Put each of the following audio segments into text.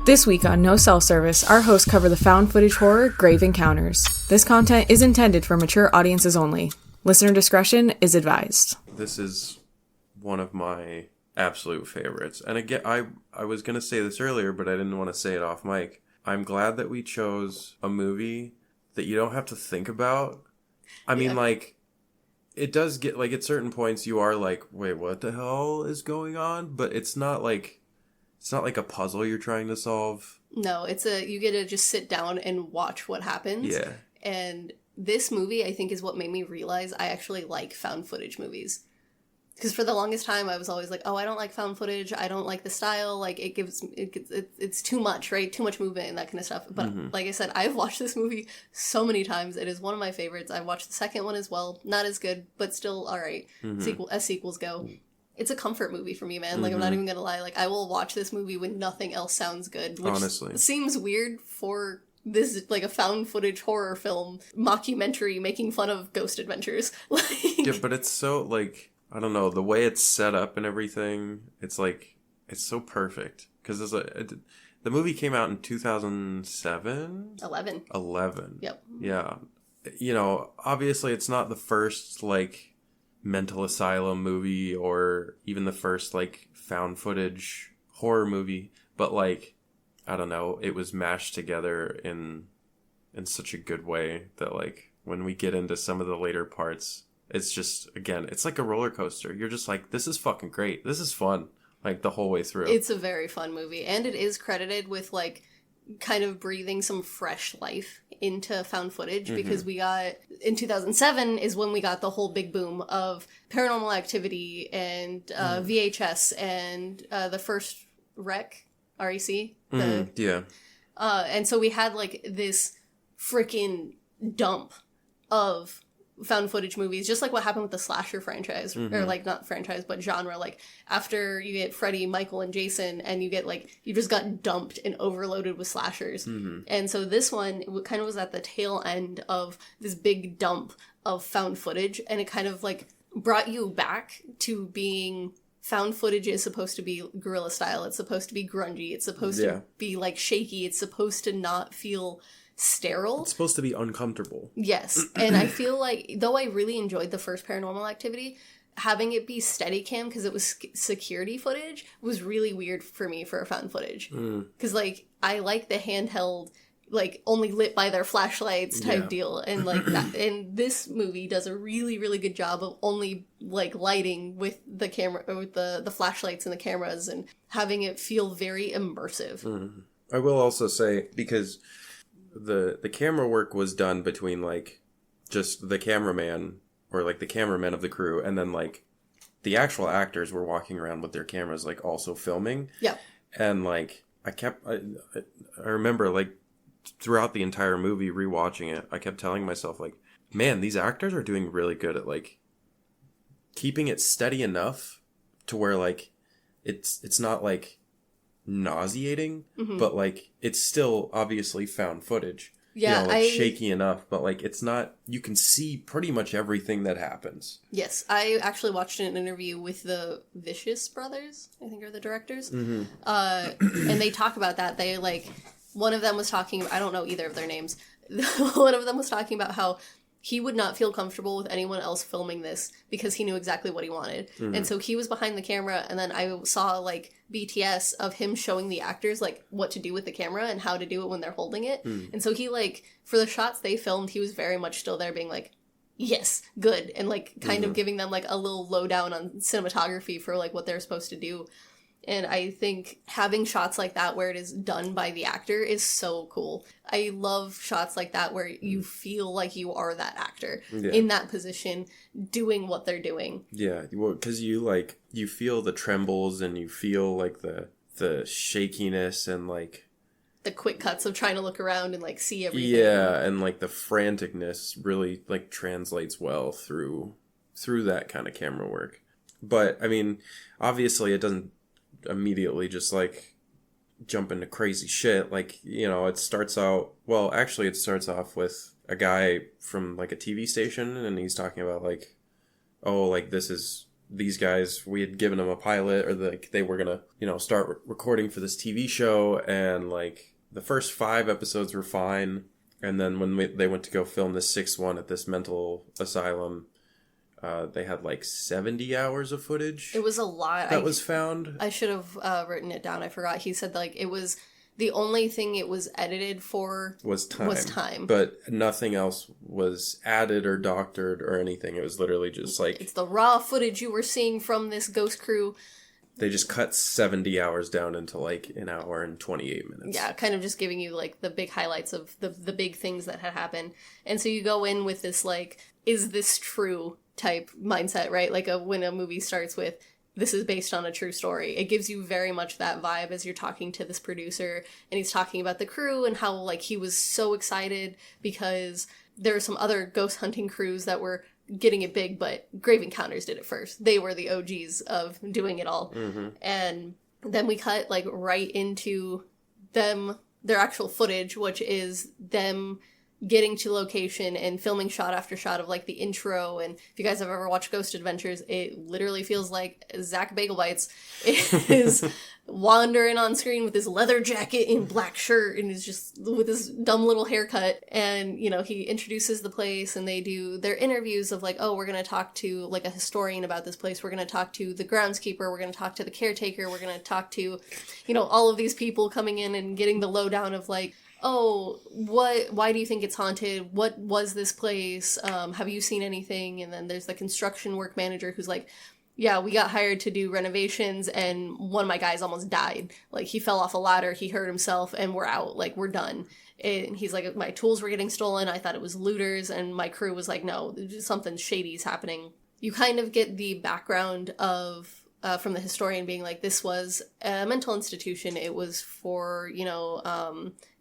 This week on No Self Service, our hosts cover the found footage horror Grave Encounters. This content is intended for mature audiences only. Listener discretion is advised. This is one of my absolute favorites. And again, I was going to say this earlier, but I didn't want to say it off mic. I'm glad that we chose a movie that you don't have to think about. I mean, like, it does get, like, at certain points you are like, wait, what the hell is going on? But it's not like a puzzle you're trying to solve. No, you get to just sit down and watch what happens. Yeah. And this movie, I think, is what made me realize I actually like found footage movies. Because for the longest time, I was always like, oh, I don't like found footage. I don't like the style. Like, it's too much, right? Too much movement and that kind of stuff. But like I said, I've watched this movie so many times. It is one of my favorites. I watched the second one as well. Not as good, but still all right. As sequels go. It's a comfort movie for me, man. Like, I'm not even gonna lie. Like, I will watch this movie when nothing else sounds good. Which honestly seems weird for this, like, a found footage horror film mockumentary making fun of ghost adventures. Yeah, but it's so, like, I don't know, the way it's set up and everything, it's like, it's so perfect. Because the movie came out in 2007? 11. Yep. Yeah. You know, obviously it's not the first, like, mental asylum movie or even the first, like, found footage horror movie, but, like, I don't know, it was mashed together in such a good way that, like, when we get into some of the later parts, it's just, again, it's like a roller coaster. You're just like, this is fucking great. This is fun, like, the whole way through. It's a very fun movie, and it is credited with, like, kind of breathing some fresh life into found footage, because we got, in 2007 is when we got the whole big boom of Paranormal Activity and VHS and the first REC. Yeah. And so we had, like, this freaking dump of found footage movies, just like what happened with the slasher franchise, or, like, not franchise, but genre. Like, after you get Freddy, Michael, and Jason, and you get, like, you just got dumped and overloaded with slashers. And so this one kind of was at the tail end of this big dump of found footage, and it kind of, like, brought you back to being... Found footage is supposed to be guerrilla style. It's supposed to be grungy. It's supposed to be, like, shaky. It's supposed to not feel sterile. It's supposed to be uncomfortable. Yes. And I feel like, though I really enjoyed the first Paranormal Activity, having it be Steadicam, because it was security footage, was really weird for me for a found footage. Because, like, I like the handheld, like, only lit by their flashlights type deal, and, like, that. And this movie does a really, really good job of only, like, lighting with the camera, or with the flashlights and the cameras, and having it feel very immersive. I will also say, because the camera work was done between, like, just the cameraman, or, like, the cameramen of the crew, and then, like, the actual actors were walking around with their cameras, like, also filming. Yeah. And, like, I remember, like, throughout the entire movie, rewatching it, I kept telling myself, like, man, these actors are doing really good at, like, keeping it steady enough to where, like, it's not, like, nauseating, but, like, it's still obviously found footage. Yeah, you know, like, shaky enough, but, like, it's not, you can see pretty much everything that happens. Yes, I actually watched an interview with the Vicious brothers, I think are the directors, and they talk about that. They, like, one of them was talking, I don't know either of their names, one of them was talking about how he would not feel comfortable with anyone else filming this because he knew exactly what he wanted. And so he was behind the camera, and then I saw, like, BTS of him showing the actors, like, what to do with the camera and how to do it when they're holding it. And so he, like, for the shots they filmed, he was very much still there being like, yes, good, and, like, kind of giving them, like, a little lowdown on cinematography for, like, what they're supposed to do. And I think having shots like that where it is done by the actor is so cool. I love shots like that where you feel like you are that actor in that position doing what they're doing. Yeah, well, because you, like, you feel the trembles and you feel, like, the shakiness and, like... the quick cuts of trying to look around and, like, see everything. Yeah, and, like, the franticness really, like, translates well through that kind of camera work. But, I mean, obviously it doesn't immediately just, like, jump into crazy shit. Like, you know, it starts off with a guy from, like, a TV station, and he's talking about, like, oh, like, this is these guys, we had given them a pilot, or they were gonna, start recording for this TV show, and like the first 5 episodes were fine, and then when they went to go film the 6th one at this mental asylum, they had like 70 hours of footage. It was a lot. That was found. I should have written it down. I forgot. He said like it was the only thing it was edited for was time. But nothing else was added or doctored or anything. It was literally just like... It's the raw footage you were seeing from this ghost crew. They just cut 70 hours down into like an hour and 28 minutes. Yeah, kind of just giving you like the big highlights of the big things that had happened. And so you go in with this like, is this true type mindset, right? Like when a movie starts with, this is based on a true story. It gives you very much that vibe as you're talking to this producer, and he's talking about the crew and how like he was so excited because there were some other ghost hunting crews that were getting it big, but Grave Encounters did it first. They were the OGs of doing it all. Mm-hmm. And then we cut like right into their actual footage, which is them getting to location and filming shot after shot of like the intro. And if you guys have ever watched Ghost Adventures, it literally feels like Zach Bagel Bites is wandering on screen with his leather jacket and black shirt, and he's just with his dumb little haircut. And he introduces the place, and they do their interviews of like, oh, we're going to talk to like a historian about this place, we're going to talk to the groundskeeper, we're going to talk to the caretaker, we're going to talk to all of these people coming in and getting the lowdown of like, oh, why do you think it's haunted? What was this place? Have you seen anything? And then there's the construction work manager who's like, yeah, we got hired to do renovations, and one of my guys almost died. Like, he fell off a ladder, he hurt himself, and we're out. Like, we're done. And he's like, my tools were getting stolen. I thought it was looters. And my crew was like, no, something shady's happening. You kind of get the background of... from the historian being like, this was a mental institution. It was for,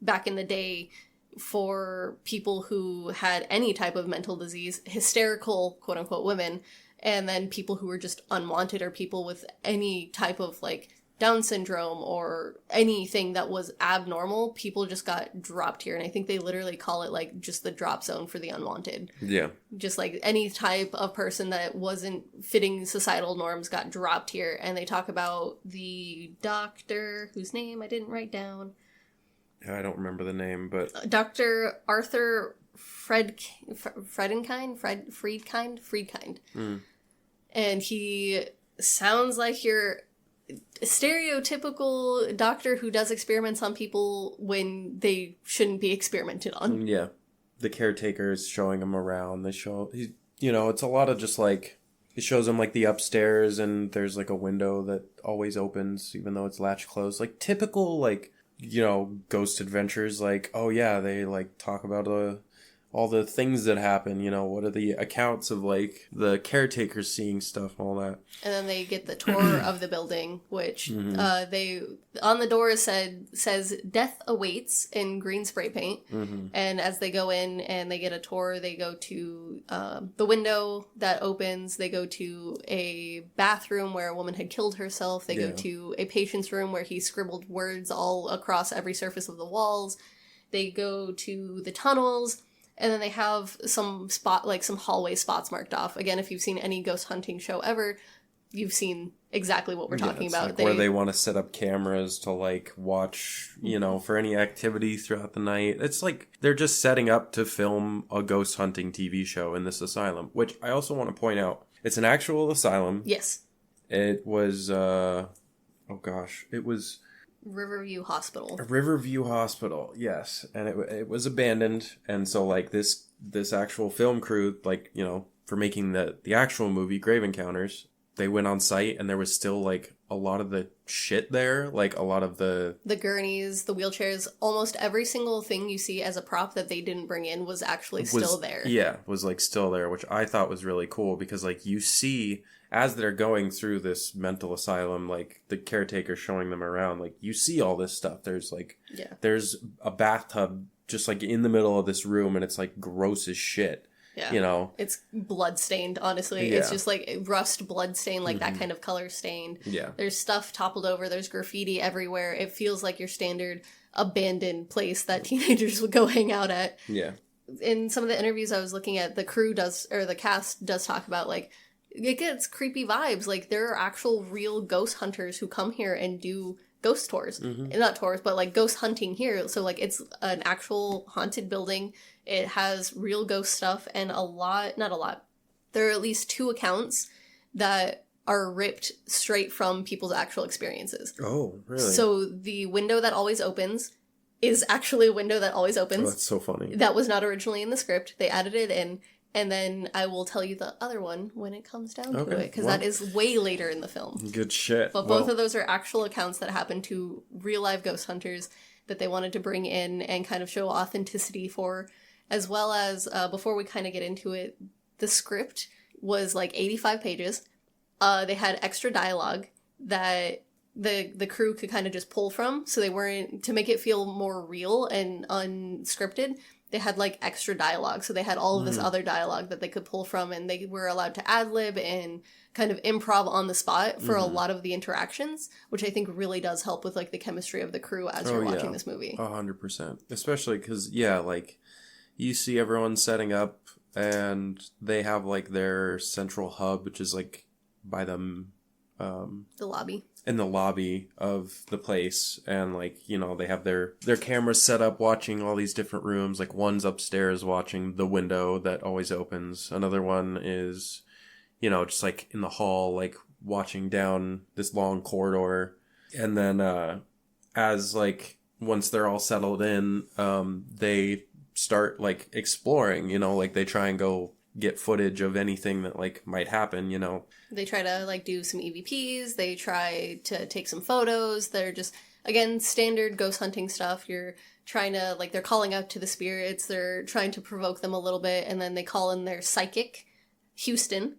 back in the day, for people who had any type of mental disease, hysterical, quote unquote, women, and then people who were just unwanted, or people with any type of like Down syndrome or anything that was abnormal, people just got dropped here. And I think they literally call it like just the drop zone for the unwanted. Yeah. Just like any type of person that wasn't fitting societal norms got dropped here. And they talk about the doctor whose name I didn't write down. I don't remember the name, but... Dr. Arthur Friedkind. And he sounds like your stereotypical doctor who does experiments on people when they shouldn't be experimented on. Yeah. The caretaker is showing him around. They show... it's a lot of just like... He shows him like the upstairs, and there's like a window that always opens even though it's latch closed. Like typical like... Ghost Adventures, like, oh yeah, they like talk about all the things that happen, what are the accounts of like the caretakers seeing stuff and all that. And then they get the tour of the building, which they on the door says death awaits in green spray paint. Mm-hmm. And as they go in and they get a tour, they go to the window that opens, they go to a bathroom where a woman had killed herself, they go to a patient's room where he scribbled words all across every surface of the walls, they go to the tunnels. And then they have some hallway spots marked off. Again, if you've seen any ghost hunting show ever, you've seen exactly what we're talking about. Like where they want to set up cameras to like watch, for any activity throughout the night. It's like they're just setting up to film a ghost hunting TV show in this asylum, which I also want to point out. It's an actual asylum. Yes. It was, it was... Riverview Hospital. Riverview Hospital, yes. And it was abandoned. And so, like, this actual film crew, like, for making the actual movie, Grave Encounters, they went on site, and there was still, like, a lot of the shit there. Like, a lot of the gurneys, the wheelchairs, almost every single thing you see as a prop that they didn't bring in was actually still there. Yeah, was, like, still there, which I thought was really cool, because, like, you see... As they're going through this mental asylum, like, the caretaker showing them around, like, you see all this stuff. There's, like, there's a bathtub just, like, in the middle of this room, and it's, like, gross as shit. Yeah. It's blood-stained, honestly. Yeah. It's just, like, rust blood-stained, like, that kind of color stained. Yeah. There's stuff toppled over. There's graffiti everywhere. It feels like your standard abandoned place that teenagers would go hang out at. Yeah. In some of the interviews I was looking at, the cast does talk about, like, it gets creepy vibes. Like, there are actual real ghost hunters who come here and do ghost tours. Mm-hmm. Not tours, but, like, ghost hunting here. So, like, it's an actual haunted building. It has real ghost stuff and not a lot. There are at least 2 accounts that are ripped straight from people's actual experiences. Oh, really? So the window that always opens is actually a window that always opens. Oh, that's so funny. That was not originally in the script. They added it in. And then I will tell you the other one when it comes down to it, because that is way later in the film. Good shit. But both of those are actual accounts that happened to real-life ghost hunters that they wanted to bring in and kind of show authenticity for, as well as, before we kind of get into it, the script was like 85 pages. They had extra dialogue that the crew could kind of just pull from, so they weren't, to make it feel more real and unscripted, they had, like, extra dialogue. So they had all of this other dialogue that they could pull from, and they were allowed to ad-lib and kind of improv on the spot for a lot of the interactions, which I think really does help with, like, the chemistry of the crew as you're watching this movie. 100%. Especially because, like, you see everyone setting up, and they have, like, their central hub, which is, like, by them... the lobby. In the lobby of the place, and, like, you know, they have their cameras set up watching all these different rooms. Like, one's upstairs watching the window that always opens. Another one is, you know, just, like, in the hall, like, watching down this long corridor. And then, as, like, once they're all settled in, they start, like, exploring, you know, like, they try and go get footage of anything that, like, might happen, you know. They try to, like, do some EVPs. They try to take some photos. They're just, again, standard ghost hunting stuff. You're trying to, like, they're calling out to the spirits. They're trying to provoke them a little bit. And then they call in their psychic, Houston,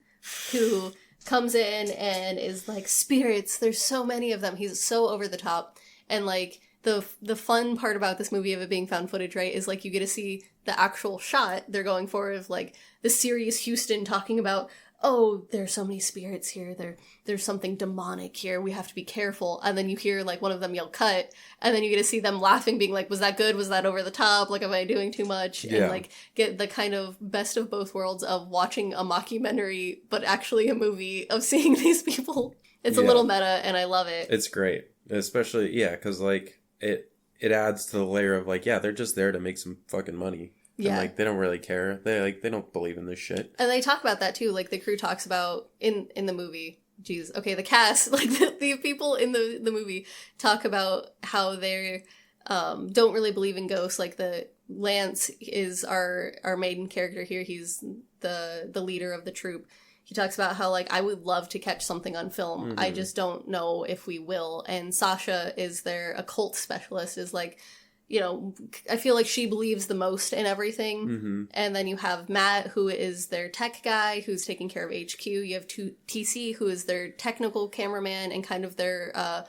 who comes in and is like, spirits, there's so many of them. He's so over the top. And, like, the fun part about this movie of it being found footage, right, is, like, you get to see the actual shot they're going for of, like, the serious Houston talking about, oh, there's so many spirits here, there's something demonic here, we have to be careful. And then you hear, like, one of them yell cut, and then you get to see them laughing, being like, was that good? Was that over the top? Like, am I doing too much? Yeah. And, like, get the kind of best of both worlds of watching a mockumentary, but actually a movie, of seeing these people. It's a little meta, and I love it. It's great. Especially, because, like, it adds to the layer of, like, they're just there to make some fucking money. Yeah. And, like, they don't really care. They don't believe in this shit. And they talk about that, too. Like, the crew talks about, in the movie, the cast, like, the people in the movie talk about how they don't really believe in ghosts. Like, Lance is our main character here. He's the leader of the troupe. He talks about how, like, I would love to catch something on film. Mm-hmm. I just don't know if we will. And Sasha is their occult specialist, is like, you know, I feel like she believes the most in everything. Mm-hmm. And then you have Matt, who is their tech guy, who's taking care of HQ. You have TC, who is their technical cameraman and kind of their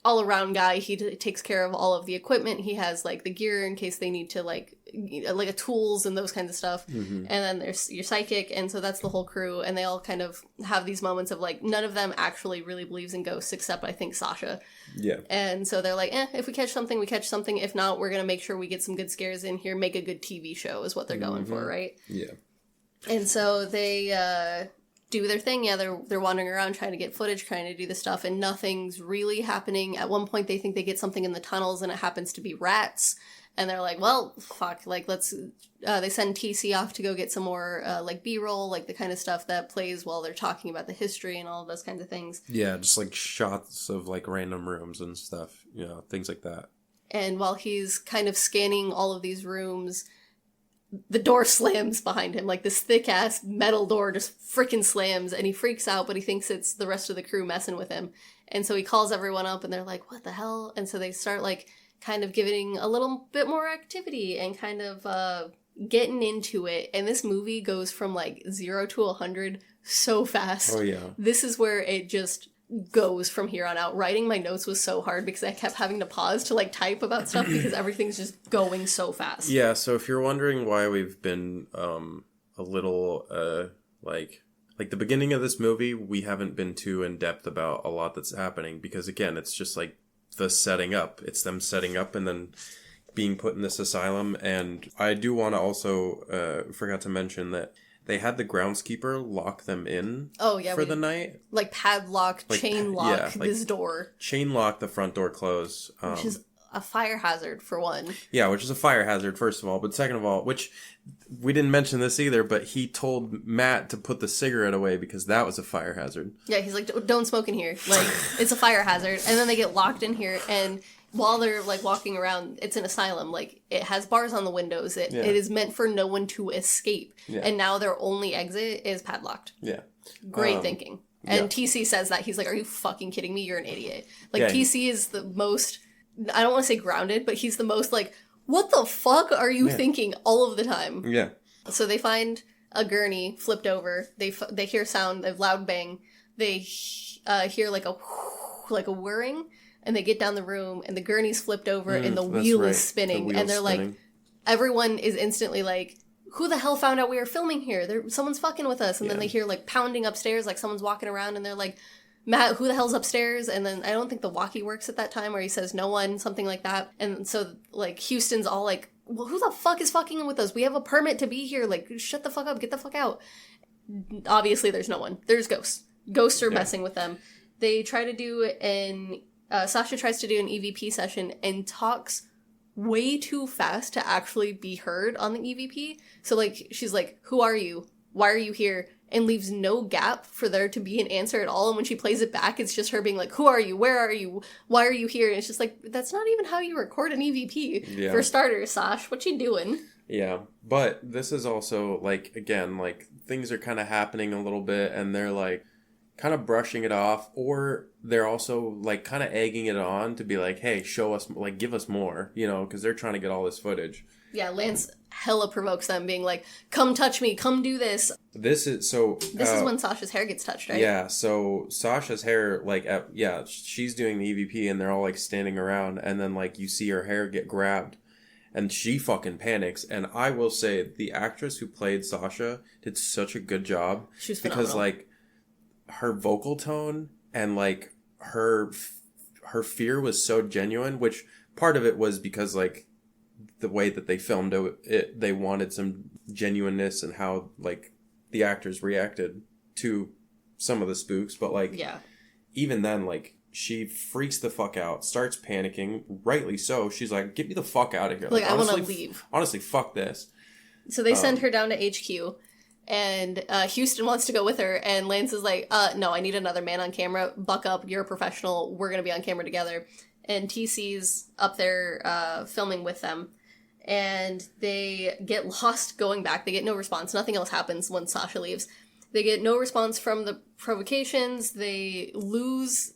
all-around guy. He takes care of all of the equipment. He has, like, the gear in case they need to, like tools and those kinds of stuff. Mm-hmm. And then there's your psychic, and so that's the whole crew. And they all kind of have these moments of, like, none of them actually really believes in ghosts, except, I think, Sasha. Yeah. And so they're like, if we catch something, we catch something. If not, we're gonna make sure we get some good scares in here, make a good TV show is what they're going for, right? Yeah. And so they do their thing. Yeah, they're wandering around trying to get footage, trying to do the stuff, and nothing's really happening. At one point, they think they get something in the tunnels, and it happens to be rats. And they're like, well, fuck, like, let's, they send TC off to go get some more, like, B-roll, like, the kind of stuff that plays while they're talking about the history and all of those kinds of things. Yeah, just, like, shots of, like, random rooms and stuff, you know, things like that. And while he's kind of scanning all of these rooms, the door slams behind him, like, this thick-ass metal door just freaking slams, and he freaks out, but he thinks it's the rest of the crew messing with him. And so he calls everyone up, and they're like, what the hell? And so they start, like, kind of giving a little bit more activity and kind of getting into it. And this movie goes from, like, 0 to 100 so fast. Oh, yeah. This is where it just goes from here on out. Writing my notes was so hard because I kept having to pause to, like, type about stuff because everything's just going so fast. Yeah, so if you're wondering why we've been a little, like the beginning of this movie, we haven't been too in-depth about a lot that's happening because, again, it's just, like, the setting up. It's them setting up and then being put in this asylum. And I do want to also forgot to mention that they had the groundskeeper lock them in for the night. Like padlock, chain lock this door. Chain lock the front door close. Which is a fire hazard, for one. Yeah, which is a fire hazard, first of all. But second of all, which we didn't mention this either, but he told Matt to put the cigarette away because that was a fire hazard. Yeah, he's like, don't smoke in here. Like, it's a fire hazard. And then they get locked in here, and while they're, like, walking around, it's an asylum. Like, it has bars on the windows. It is meant for no one to escape. Yeah. And now their only exit is padlocked. Yeah. Great thinking. And TC says that. He's like, are you fucking kidding me? You're an idiot. Like, TC is the most... I don't want to say grounded, but he's the most like, what the fuck are you thinking all of the time? Yeah. So they find a gurney flipped over. They hear sound, a loud bang. They hear like a whirring, and they get down the room, and the gurney's flipped over, and the wheel is spinning. And they're like, everyone is instantly like, who the hell found out we were filming here? Someone's fucking with us. And then they hear like pounding upstairs, like someone's walking around, and they're like, Matt, who the hell's upstairs? And then I don't think the walkie works at that time, where he says no one, something like that. And so, like, Houston's all like, well, who the fuck is fucking with us? We have a permit to be here. Like, shut the fuck up. Get the fuck out. Obviously, there's no one. There's ghosts. Ghosts are messing with them. They try to do Sasha tries to do an EVP session and talks way too fast to actually be heard on the EVP. So, like, she's like, who are you? Why are you here? And leaves no gap for there to be an answer at all. And when she plays it back, it's just her being like, who are you? Where are you? Why are you here? And it's just like, that's not even how you record an EVP. Yeah. For starters, Sash, what you doing? Yeah. But this is also, like, again, like, things are kind of happening a little bit, and they're, like, kind of brushing it off, or they're also, like, kind of egging it on to be like, hey, show us, like, give us more, you know, because they're trying to get all this footage. Yeah, Lance hella provokes them, being like, come touch me, come do this. This is when Sasha's hair gets touched, right? Yeah, so Sasha's hair, like, she's doing the EVP, and they're all, like, standing around, and then, like, you see her hair get grabbed, and she fucking panics. And I will say, the actress who played Sasha did such a good job. She was phenomenal. Because, like, her vocal tone and, like, her fear was so genuine, which part of it was because, like, the way that they filmed it, they wanted some genuineness and how, like, the actors reacted to some of the spooks. But, like, even then, like, she freaks the fuck out, starts panicking, rightly so. She's like, get me the fuck out of here. Like, I want to leave. Honestly, fuck this. So they send her down to HQ, and Houston wants to go with her, and Lance is like, no, I need another man on camera. Buck up, you're a professional, we're going to be on camera together. And TC's up there filming with them. And they get lost going back. They get no response. Nothing else happens once Sasha leaves. They get no response from the provocations. They lose,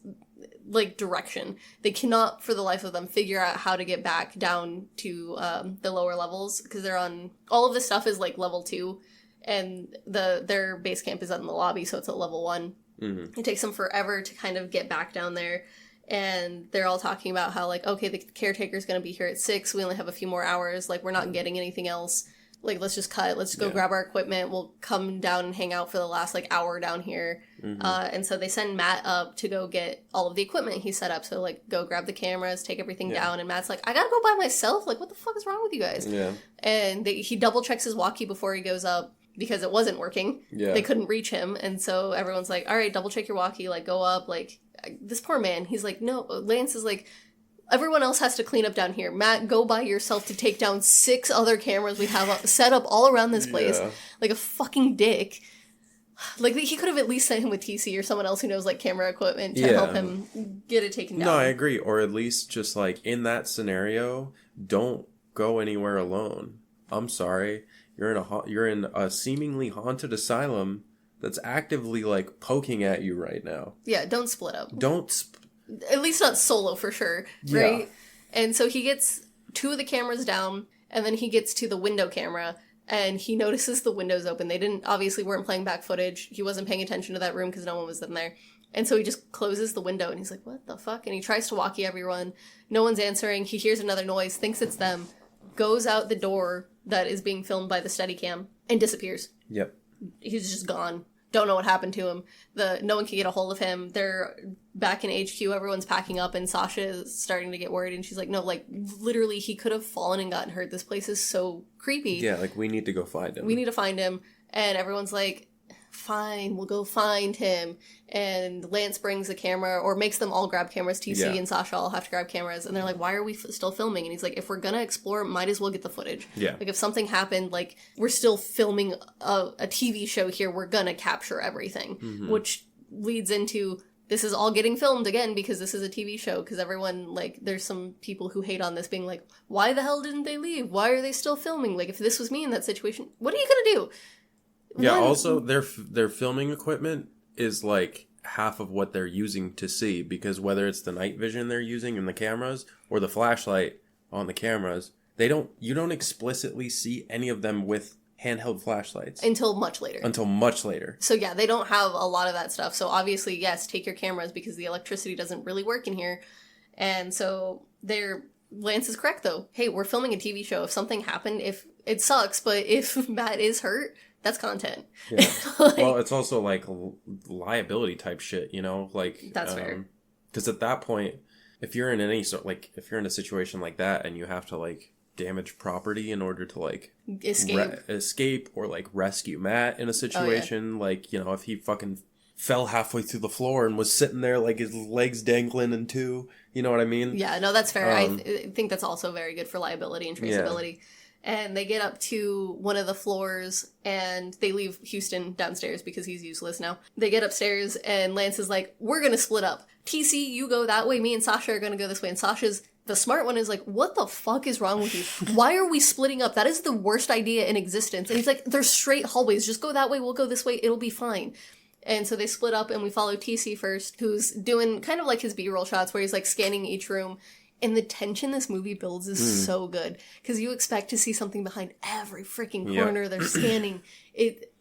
like, direction. They cannot, for the life of them, figure out how to get back down to the lower levels. Because they're on... All of this stuff is, like, level 2. And their base camp is in the lobby, so it's at level 1. Mm-hmm. It takes them forever to kind of get back down there. And they're all talking about how, like, okay, the caretaker's going to be here at 6. We only have a few more hours. Like, we're not getting anything else. Like, let's just cut. Let's go grab our equipment. We'll come down and hang out for the last, like, hour down here. Mm-hmm. And so they send Matt up to go get all of the equipment he set up. So, like, go grab the cameras, take everything down. And Matt's like, I gotta go by myself? Like, what the fuck is wrong with you guys? Yeah. And he double checks his walkie before he goes up because it wasn't working. Yeah. They couldn't reach him. And so everyone's like, all right, double check your walkie. Like, go up. Like, this poor man, he's like, no. Lance is like, everyone else has to clean up down here. Matt, go by yourself to take down 6 other cameras we have set up all around this place. Yeah. Like a fucking dick. Like, he could have at least sent him with TC or someone else who knows, like, camera equipment to help him get it taken down. No, I agree. Or at least just, like, in that scenario, don't go anywhere alone. I'm sorry. You're in a seemingly haunted asylum that's actively, like, poking at you right now. Yeah, don't split up. At least not solo, for sure, right? Yeah. And so he gets 2 of the cameras down, and then he gets to the window camera, and he notices the windows open. They obviously weren't playing back footage. He wasn't paying attention to that room because no one was in there. And so he just closes the window, and he's like, what the fuck? And he tries to walkie everyone. No one's answering. He hears another noise, thinks it's them, goes out the door that is being filmed by the Steadicam, and disappears. Yep. He's just gone. Don't know what happened to him. No one can get a hold of him. They're back in HQ. Everyone's packing up, and Sasha is starting to get worried. And she's like, no, like, literally, he could have fallen and gotten hurt. This place is so creepy. Yeah, like, we need to go find him. We need to find him. And everyone's like, fine, we'll go find him. And Lance brings a camera, or makes them all grab cameras. TC and Sasha all have to grab cameras. And they're like, why are we still filming? And he's like, if we're gonna explore, might as well get the footage. Yeah. Like, if something happened, like, we're still filming a TV show here, we're gonna capture everything. Mm-hmm. Which leads into, this is all getting filmed again because this is a TV show. Because everyone, like, there's some people who hate on this being like, why the hell didn't they leave? Why are they still filming? Like, if this was me in that situation, what are you gonna do? Yeah, also, their filming equipment is, like, half of what they're using to see, because whether it's the night vision they're using in the cameras or the flashlight on the cameras, you don't explicitly see any of them with handheld flashlights. Until much later. So, yeah, they don't have a lot of that stuff. So, obviously, yes, take your cameras because the electricity doesn't really work in here. And so, Lance is correct, though. Hey, we're filming a TV show. If something happened, if it sucks, but if Matt is hurt, that's content. Yeah. Like, well, it's also like liability type shit, you know? Like, that's fair. Because at that point, if you're in if you're in a situation like that and you have to, like, damage property in order to, like, escape or, like, rescue Matt in a situation, like, you know, if he fucking fell halfway through the floor and was sitting there, like, his legs dangling in two, you know what I mean? Yeah, no, that's fair. I think that's also very good for liability and traceability. Yeah. And they get up to one of the floors, and they leave Houston downstairs because he's useless now. They get upstairs, and Lance is like, we're gonna split up. TC, you go that way, me and Sasha are gonna go this way. And Sasha's, the smart one, is like, what the fuck is wrong with you? Why are we splitting up? That is the worst idea in existence. And he's like, there's straight hallways. Just go that way, we'll go this way, it'll be fine. And so they split up, and we follow TC first, who's doing kind of like his B-roll shots, where he's, like, scanning each room. And the tension this movie builds is so good. Because you expect to see something behind every freaking corner they're scanning. It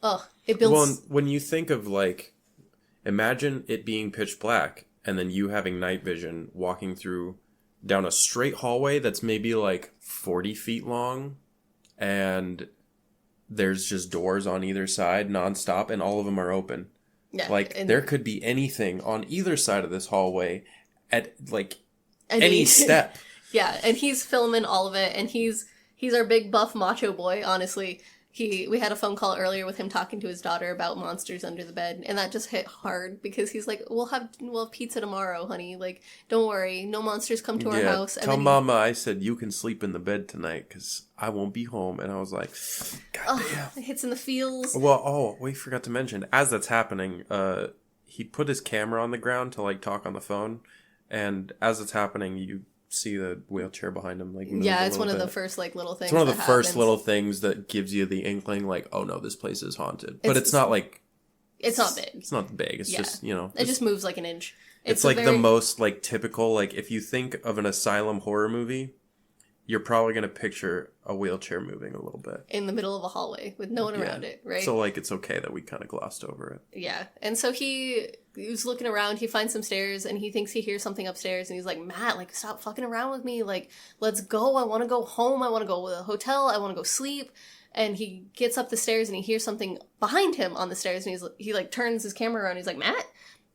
builds... Well, when you think of, like, imagine it being pitch black, and then you having night vision walking down a straight hallway that's maybe, like, 40 feet long, and there's just doors on either side nonstop, and all of them are open. Yeah. Like, there could be anything on either side of this hallway at, like... any step. Yeah, and he's filming all of it, and he's our big buff macho boy, honestly. We had a phone call earlier with him talking to his daughter about monsters under the bed, and that just hit hard because he's like, we'll have pizza tomorrow, honey. Like, don't worry, no monsters come to our house. And tell Mama I said you can sleep in the bed tonight because I won't be home. And I was like, God damn. It hits in the feels. Well, we forgot to mention, as that's happening, he put his camera on the ground to, like, talk on the phone. And as it's happening, you see the wheelchair behind him. Like, it's one of the first, like, little things. It's one of the first little things that gives you the inkling, like, oh no, this place is haunted. But it's not like... It's not big. It's not big. It's just, you know... It just moves like an inch. It's like the most, like, typical, like, if you think of an asylum horror movie, you're probably going to picture a wheelchair moving a little bit. In the middle of a hallway with no one around it, right? So, like, it's okay that we kind of glossed over it. Yeah. And so he was looking around, he finds some stairs, and he thinks he hears something upstairs, and he's like, Matt, like, stop fucking around with me. Like, let's go. I want to go home. I want to go to a hotel. I want to go sleep. And he gets up the stairs, and he hears something behind him on the stairs, and he like, turns his camera around, and he's like, Matt?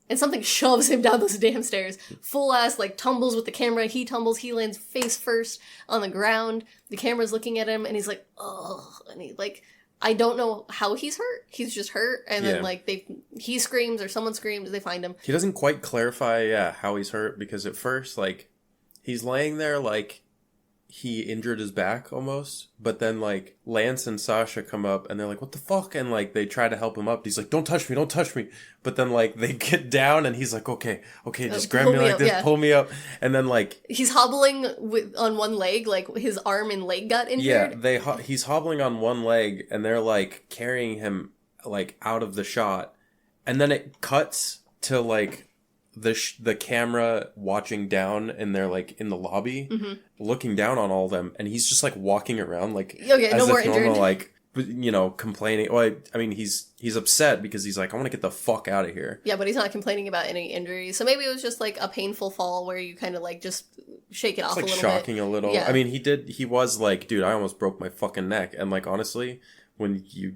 And something shoves him down those damn stairs. Full ass, like, tumbles with the camera. He tumbles. He lands face first on the ground. The camera's looking at him, and he's like, ugh. And he, like, I don't know how he's hurt. He's just hurt. And then, like, he screams or someone screams. They find him. He doesn't quite clarify, how he's hurt. Because at first, like, he's laying there, like, he injured his back almost, but then, like, Lance and Sasha come up and they're like, what the fuck? And, like, they try to help him up. He's like, don't touch me. But then, like, they get down and he's like, okay, just grab me like this, pull me up. And then, like, he's hobbling on one leg, like his arm and leg got injured. Yeah, he's hobbling on one leg and they're, like, carrying him, like, out of the shot. And then it cuts to, like, the camera watching down, and they're, like, in the lobby, looking down on all of them, and he's just, like, walking around, like, as if normal, like, you know, complaining. Well, I mean, he's upset because he's like, I want to get the fuck out of here. Yeah, but he's not complaining about any injuries. So maybe it was just, like, a painful fall where you kind of, like, just shake it off a little bit. It's, like, shocking a little. Yeah. I mean, he was like, dude, I almost broke my fucking neck. And, like, honestly, when you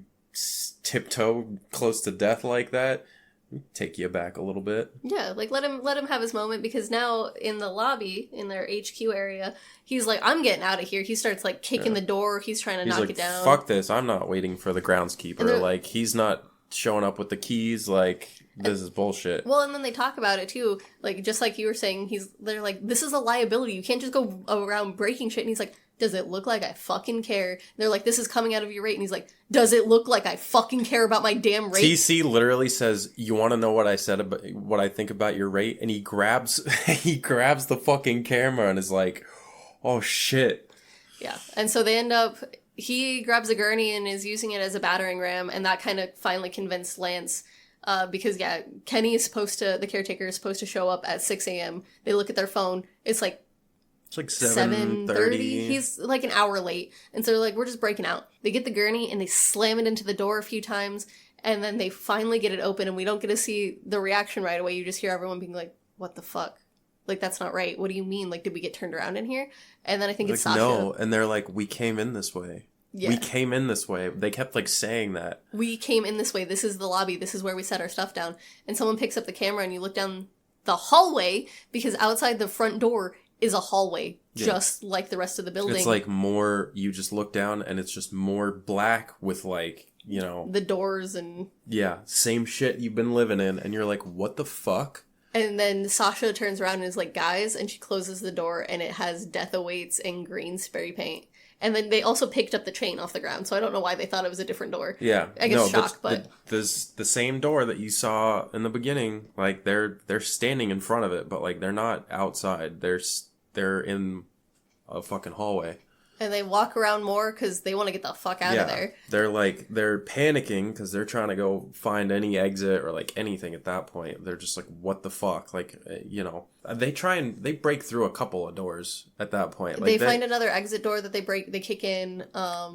tiptoe close to death like that, take you back a little bit. Yeah, like let him have his moment, because now in the lobby, in their HQ area, he's like, I'm getting out of here. He starts like kicking the door. He's trying to knock it down. Fuck this. I'm not waiting for the groundskeeper. Like, he's not showing up with the keys. Like, this is bullshit. Well, and then they talk about it too. Like, just like you were saying, they're like, this is a liability. You can't just go around breaking shit. And he's like, does it look like I fucking care? And they're like, this is coming out of your rate. And he's like, does it look like I fucking care about my damn rate? TC literally says, you want to know what I said about what I think about your rate? And he grabs the fucking camera and is like, oh shit. Yeah. And so they end up, he grabs a gurney and is using it as a battering ram. And that kind of finally convinced Lance, because Kenny is the caretaker is supposed to show up at 6 a.m. They look at their phone. It's like 7:30. He's like an hour late. And so they're like, we're just breaking out. They get the gurney and they slam it into the door a few times. And then they finally get it open, and we don't get to see the reaction right away. You just hear everyone being like, what the fuck? Like, that's not right. What do you mean? Like, did we get turned around in here? And then I think it's Sasha. No. And they're like, we came in this way. Yeah. We came in this way. They kept like saying that. We came in this way. This is the lobby. This is where we set our stuff down. And someone picks up the camera and you look down the hallway, because outside the front door is a hallway, just like the rest of the building. It's like more, you just look down and it's just more black with like, you know, the doors and... Yeah, same shit you've been living in. And you're like, what the fuck? And then Sasha turns around and is like, guys, and she closes the door and it has death awaits in green spray paint. And then they also picked up the chain off the ground, so I don't know why they thought it was a different door. Yeah. I guess shock, but... There's the same door that you saw in the beginning. Like, they're standing in front of it, but, like, they're not outside. They're in a fucking hallway. And they walk around more because they want to get the fuck out of there. They're panicking because they're trying to go find any exit or like anything at that point. They're just like, what the fuck? Like, you know, they break through a couple of doors at that point. Like, they find another exit door that they kick in.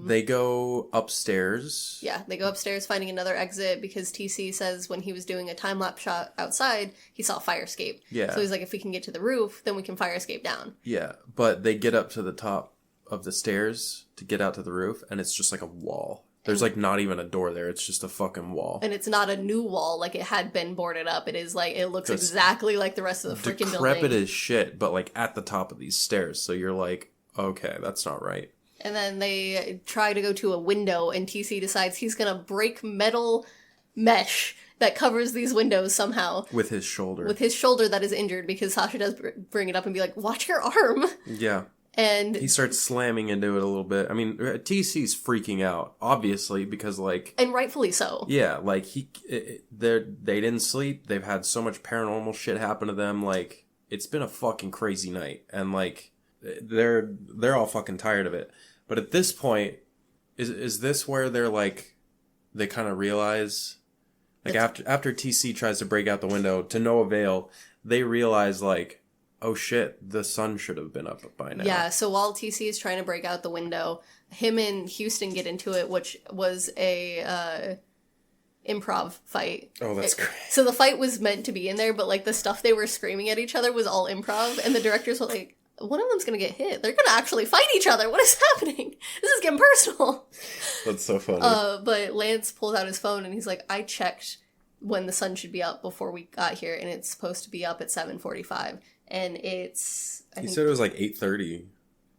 They go upstairs. Yeah, they go upstairs finding another exit because TC says when he was doing a time-lapse shot outside, he saw fire escape. Yeah. So he's like, if we can get to the roof, then we can fire escape down. Yeah, but they get up to the top of the stairs to get out to the roof, and it's just like a wall. There's like not even a door there. It's just a fucking wall. And it's not a new wall like it had been boarded up. It is like, it looks exactly like the rest of the freaking building. Decrepit as shit, but like at the top of these stairs. So you're like, okay, that's not right. And then they try to go to a window, and TC decides he's gonna break metal mesh that covers these windows somehow. With his shoulder. With his shoulder that is injured, because Sasha does bring it up and be like, watch your arm. Yeah. And he starts slamming into it a little bit. I mean, TC's freaking out, obviously, because like... And rightfully so. Yeah, like they didn't sleep. They've had so much paranormal shit happen to them. Like, it's been a fucking crazy night. And like, they're all fucking tired of it. But at this point, is this where they're like, they kind of realize... Like, after TC tries to break out the window, to no avail, they realize like... Oh shit, the sun should have been up by now. Yeah, so while TC is trying to break out the window, him and Houston get into it, which was a improv fight. Oh, that's great. So the fight was meant to be in there, but like the stuff they were screaming at each other was all improv, and the directors were like, one of them's gonna get hit. They're gonna actually fight each other. What is happening? This is getting personal. That's so funny. But Lance pulls out his phone and he's like, I checked when the sun should be up before we got here, and it's supposed to be up at 7:45. And it's... He said it was like 8:30.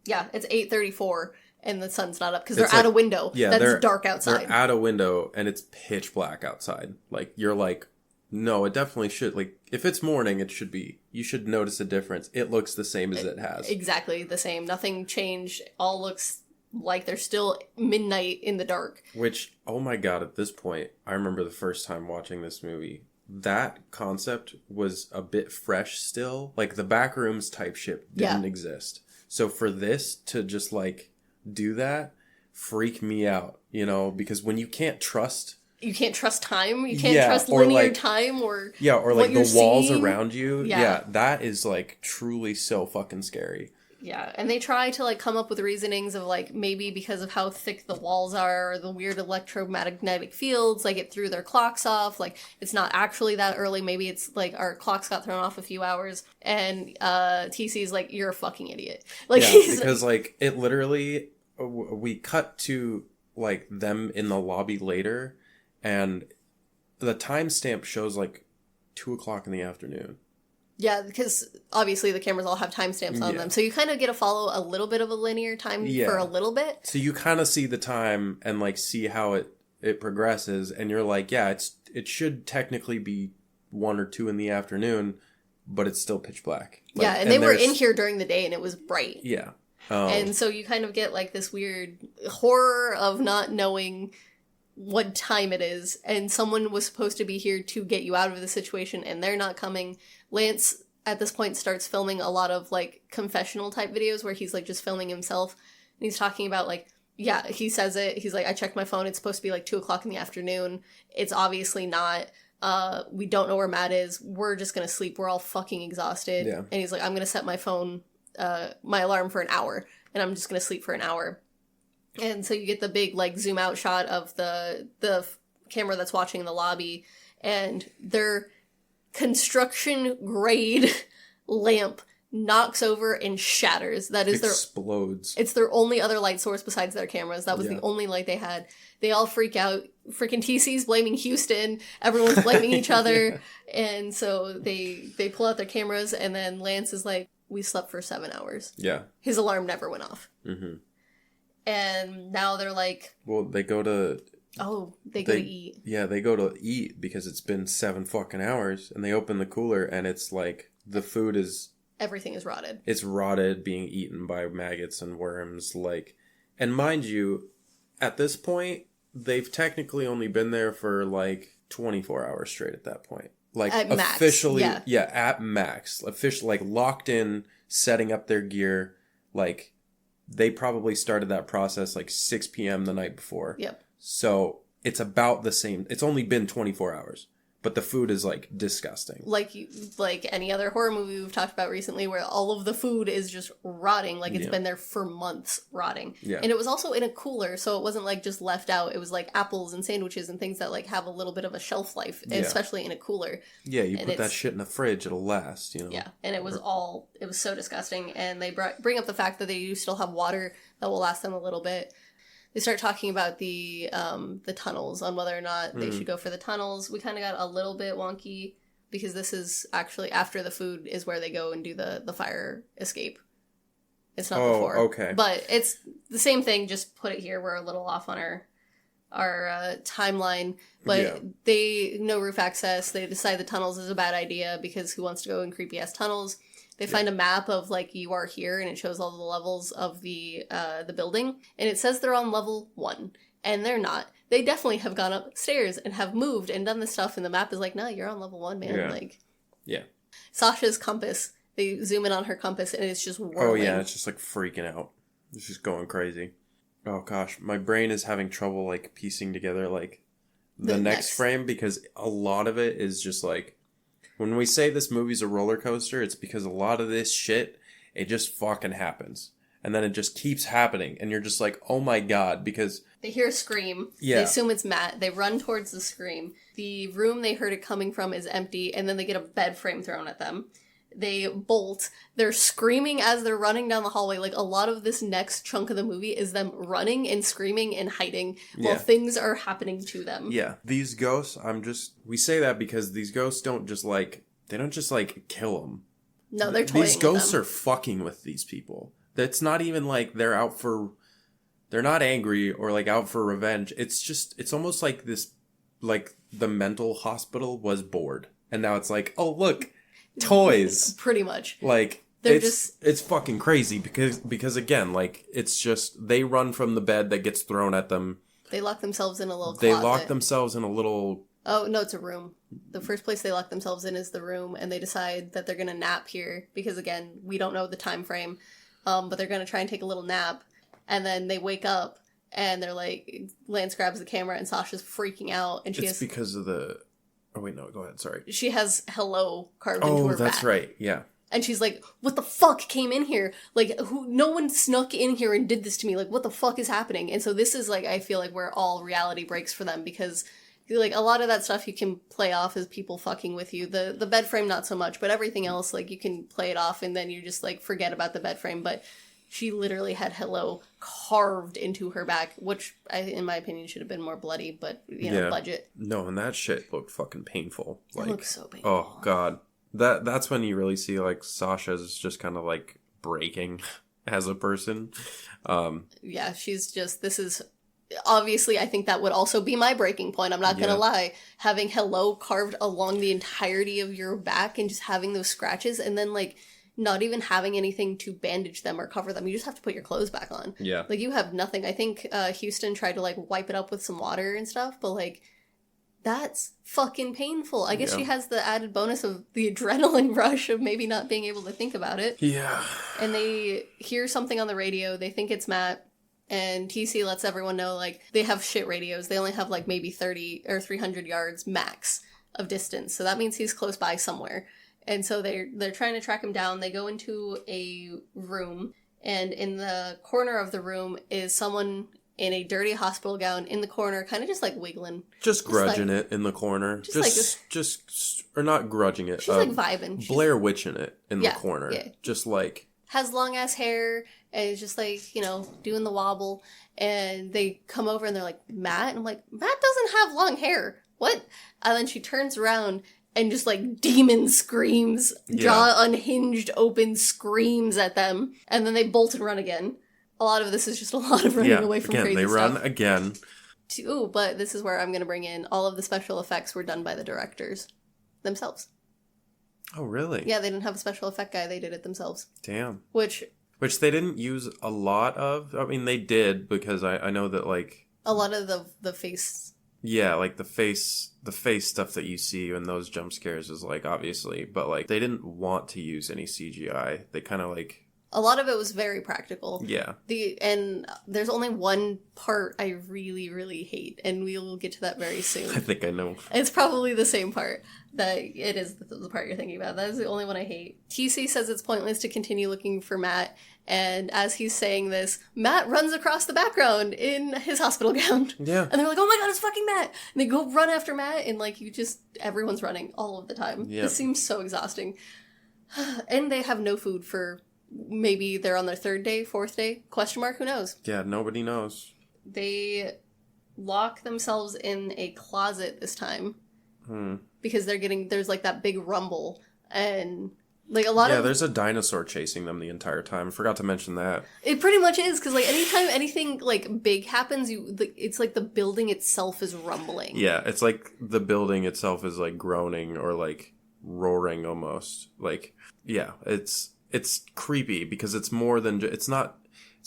Yeah, it's 8:34, and the sun's not up, because they're at a window. Yeah, that's dark outside. They're at a window, and it's pitch black outside. Like, you're like, no, it definitely should. Like, if it's morning, it should be. You should notice a difference. It looks the same as it has. Exactly the same. Nothing changed. All looks like they're still midnight in the dark. Which, oh my god, at this point, I remember the first time watching this movie... That concept was a bit fresh still. Like, the backrooms type shit didn't exist. So for this to just, like, do that, freak me out, you know? Because when you can't trust... You can't trust time? You can't trust linear time or... Yeah, or, like, the walls around you. Yeah, that is, like, truly so fucking scary. Yeah, and they try to, like, come up with reasonings of, like, maybe because of how thick the walls are, or the weird electromagnetic fields, like, it threw their clocks off, like, it's not actually that early, maybe it's, like, our clocks got thrown off a few hours, and TC's like, you're a fucking idiot. Like, yeah, because, like, it literally, we cut to, like, them in the lobby later, and the timestamp shows, like, 2 o'clock in the afternoon. Yeah, because obviously the cameras all have timestamps on them. So you kind of get to follow a little bit of a linear time for a little bit. So you kind of see the time and like see how it progresses. And you're like, yeah, it should technically be 1 or 2 in the afternoon, but it's still pitch black. Like, yeah, and they were in here during the day and it was bright. Yeah. And so you kind of get like this weird horror of not knowing what time it is, and someone was supposed to be here to get you out of the situation and they're not coming. Lance at this point starts filming a lot of like confessional type videos where he's like just filming himself, and he's talking about like, yeah, he says it, he's like, I checked my phone, it's supposed to be like 2 o'clock in the afternoon, it's obviously not, we don't know where Matt is, we're just gonna sleep, we're all fucking exhausted. And he's like, I'm gonna set my phone, my alarm for an hour, and I'm just gonna sleep for an hour. And so you get the big, like, zoom out shot of the camera that's watching the lobby, and their construction grade lamp knocks over and shatters. That is explodes. It's their only other light source besides their cameras. That was the only light they had. They all freak out. Freaking TC's blaming Houston. Everyone's blaming each other. And so they pull out their cameras, and then Lance is like, we slept for 7 hours. Yeah. His alarm never went off. Mm-hmm. And now they're like... Well, they go to... Oh, they go to eat. Yeah, they go to eat because it's been 7 fucking hours. And they open the cooler and it's like the food is... Everything is rotted. It's rotted, being eaten by maggots and worms. Like, and mind you, at this point, they've technically only been there for like 24 hours straight at that point. Like at officially, max, yeah, at max. Officially, like locked in, setting up their gear. Like, they probably started that process like 6 p.m. the night before. Yep. So it's about the same. It's only been 24 hours. But the food is, like, disgusting. Like any other horror movie we've talked about recently where all of the food is just rotting. Like, it's been there for months rotting. Yeah. And it was also in a cooler, so it wasn't, like, just left out. It was, like, apples and sandwiches and things that, like, have a little bit of a shelf life, especially in a cooler. Yeah, you put that shit in the fridge, it'll last, you know? Yeah, and it was so disgusting. And they bring up the fact that they do still have water that will last them a little bit. They start talking about the tunnels, on whether or not they should go for the tunnels. We kind of got a little bit wonky because this is actually after the food is where they go and do the fire escape. It's not before. Okay. But it's the same thing, just put it here. We're a little off on our timeline. But they no roof access. They decide the tunnels is a bad idea because who wants to go in creepy-ass tunnels? They find a map of, like, you are here, and it shows all the levels of the building. And it says they're on level 1. And they're not. They definitely have gone upstairs and have moved and done this stuff, and the map is like, no, you're on level 1, man. Yeah. Like, yeah. Sasha's compass, they zoom in on her compass, and it's just whirling. Oh, yeah, it's just, like, freaking out. It's just going crazy. Oh, gosh. My brain is having trouble, like, piecing together, like, the next frame, because a lot of it is just, like, when we say this movie's a roller coaster, it's because a lot of this shit, it just fucking happens. And then it just keeps happening. And you're just like, oh my god, because... They hear a scream. Yeah. They assume it's Matt. They run towards the scream. The room they heard it coming from is empty, and then they get a bed frame thrown at them. They bolt. They're screaming as they're running down the hallway. Like, a lot of this next chunk of the movie is them running and screaming and hiding while things are happening to them. Yeah. These ghosts, we say that because these ghosts don't just, like, they don't just, like, kill them. No, they're toying with them. These ghosts are fucking with these people. It's not even like they're not angry or, like, out for revenge. It's almost like this, like, the mental hospital was bored. And now it's like, oh, look, toys. Pretty much. Like, it's fucking crazy because again, like, it's just, they run from the bed that gets thrown at them. They lock themselves in a little closet. They lock themselves in a little... Oh, no, it's a room. The first place they lock themselves in is the room, and they decide that they're going to nap here because, again, we don't know the time frame, but they're going to try and take a little nap, and then they wake up, and they're like, Lance grabs the camera, and Sasha's freaking out, and it's because of the... Oh, wait, no, go ahead, sorry. She has hello carved into her back. Oh, that's right, yeah. And she's like, what the fuck came in here? Like, no one snuck in here and did this to me. Like, what the fuck is happening? And so this is, like, I feel like where all reality breaks for them because, like, a lot of that stuff you can play off as people fucking with you. The bed frame, not so much, but everything else, like, you can play it off and then you just, like, forget about the bed frame. But she literally had hello carved into her back, which in my opinion should have been more bloody, but budget. No, and that shit looked fucking painful. It looks so painful. Oh god, that's when you really see like Sasha's just kind of like breaking as a person. Yeah, she's just, this is obviously, I think that would also be my breaking point. I'm not gonna lie. Having hello carved along the entirety of your back and just having those scratches, and then like not even having anything to bandage them or cover them. You just have to put your clothes back on. Yeah. Like, you have nothing. I think Houston tried to like wipe it up with some water and stuff, but like, that's fucking painful. I guess she has the added bonus of the adrenaline rush of maybe not being able to think about it. Yeah. And they hear something on the radio. They think it's Matt. And TC lets everyone know, like, they have shit radios. They only have, like, maybe 30 or 300 yards max of distance. So that means he's close by somewhere. And so they're trying to track him down. They go into a room. And in the corner of the room is someone in a dirty hospital gown in the corner, kind of just, like, wiggling. Just grudging it in the corner. Or not grudging it. She's, like, vibing. Blair Witching it in the corner. Yeah. Just, like... Has long-ass hair, and is just, like, doing the wobble, and they come over, and they're like, Matt? And I'm like, Matt doesn't have long hair. What? And then she turns around, and just, like, demon screams, jaw unhinged, open screams at them, and then they bolt and run again. A lot of this is just a lot of running away from crazy stuff. They run again. Ooh, but this is where I'm going to bring in all of the special effects were done by the directors themselves. Oh, really? Yeah, they didn't have a special effect guy. They did it themselves. Damn. Which they didn't use a lot of. I mean, they did, because I know that, like... A lot of the face... Yeah, like the face stuff that you see in those jump scares is, like, obviously. But, like, they didn't want to use any CGI. They kind of, like... A lot of it was very practical. Yeah. And there's only one part I really, really hate, and we will get to that very soon. I think I know. It's probably the same part. That it is the part you're thinking about. That is the only one I hate. TC says it's pointless to continue looking for Matt, and as he's saying this, Matt runs across the background in his hospital gown. Yeah. And they're like, oh my god, it's fucking Matt! And they go run after Matt, and like, everyone's running all of the time. Yeah. It seems so exhausting. And they have no food for... Maybe they're on their 3rd day, 4th day? Question mark? Who knows? Yeah, nobody knows. They lock themselves in a closet this time. Because there's like that big rumble. And like a lot of... Yeah, there's a dinosaur chasing them the entire time. I forgot to mention that. It pretty much is, because like anytime anything like big happens, it's like the building itself is rumbling. Yeah, it's like the building itself is like groaning or like roaring almost. Like, yeah, it's creepy because it's more than it's not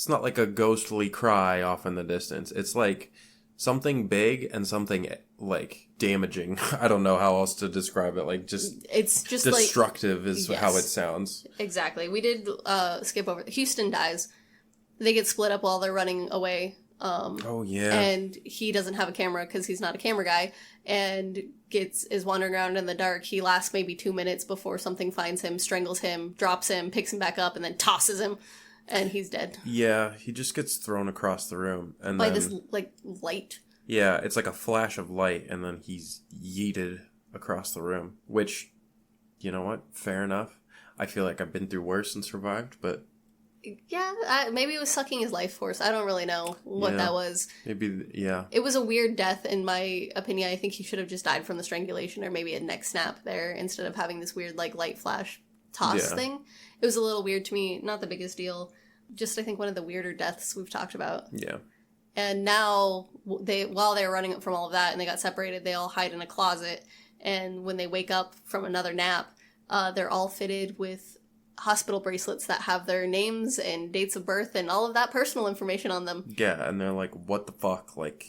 like a ghostly cry off in the distance. It's like something big and something like damaging. I don't know how else to describe it. Like it's just destructive is how it sounds. Exactly. We did skip over. Houston dies. They get split up while they're running away. Oh yeah. And he doesn't have a camera because he's not a camera guy, and is wandering around in the dark. He lasts maybe 2 minutes before something finds him, strangles him, drops him, picks him back up, and then tosses him, and he's dead. Yeah, he just gets thrown across the room, and by then, this like light. Yeah, it's like a flash of light, and then he's yeeted across the room. Which, you know what? Fair enough. I feel like I've been through worse and survived, but. Yeah, maybe it was sucking his life force. I don't really know what that was. Maybe, yeah. It was a weird death, in my opinion. I think he should have just died from the strangulation or maybe a neck snap there instead of having this weird, like, light flash toss thing. It was a little weird to me. Not the biggest deal. Just, I think, one of the weirder deaths we've talked about. Yeah. And now, while they were running from all of that and they got separated, they all hide in a closet. And when they wake up from another nap, they're all fitted with hospital bracelets that have their names and dates of birth and all of that personal information on them. Yeah, and they're like, what the fuck? Like...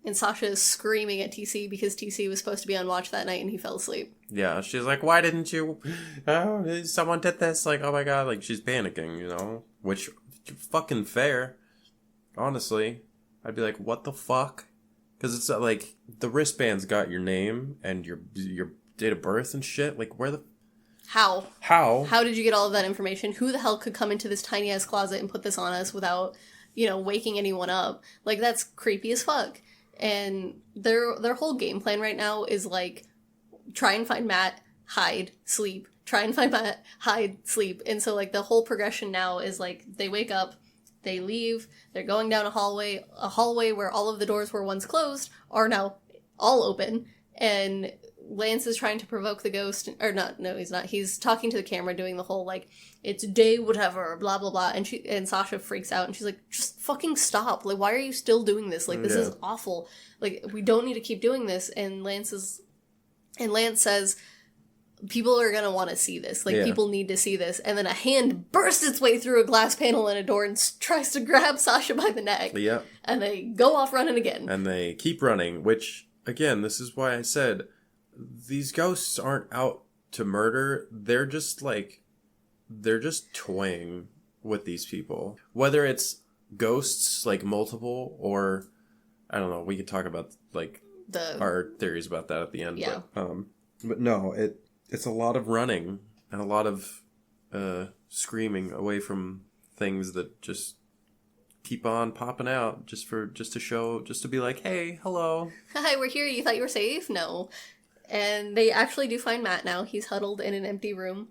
And Sasha is screaming at TC because TC was supposed to be on watch that night and he fell asleep. Yeah, she's like, why didn't you... Oh, someone did this. Like, oh my god. Like, she's panicking, you know? Which, fucking fair. Honestly. I'd be like, what the fuck? Because it's like, the wristband's got your name and your date of birth and shit. Like, where the... How? How did you get all of that information? Who the hell could come into this tiny-ass closet and put this on us without, waking anyone up? Like, that's creepy as fuck. And their whole game plan right now is, like, try and find Matt, hide, sleep. Try and find Matt, hide, sleep. And so, like, the whole progression now is, like, they wake up, They leave. They're going down a hallway where all of the doors were once closed are now all open. And Lance is trying to provoke the ghost, or not, no, he's not. He's talking to the camera, doing the whole, like, it's day whatever, blah, blah, blah. And Sasha freaks out, and she's like, just fucking stop. Like, why are you still doing this? Like, this is awful. Like, we don't need to keep doing this. And Lance says, people are gonna want to see this. Like, people need to see this. And then a hand bursts its way through a glass panel in a door and tries to grab Sasha by the neck. Yeah. And they go off running again. And they keep running, which, again, this is why I said, these ghosts aren't out to murder. They're just toying with these people. Whether it's ghosts, like, multiple, or, I don't know, we could talk about, like, our theories about that at the end. Yeah. But no, it's a lot of running and a lot of screaming away from things that just keep on popping out just to be like, hey, hello. Hi, we're here. You thought you were safe? No. And they actually do find Matt now. He's huddled in an empty room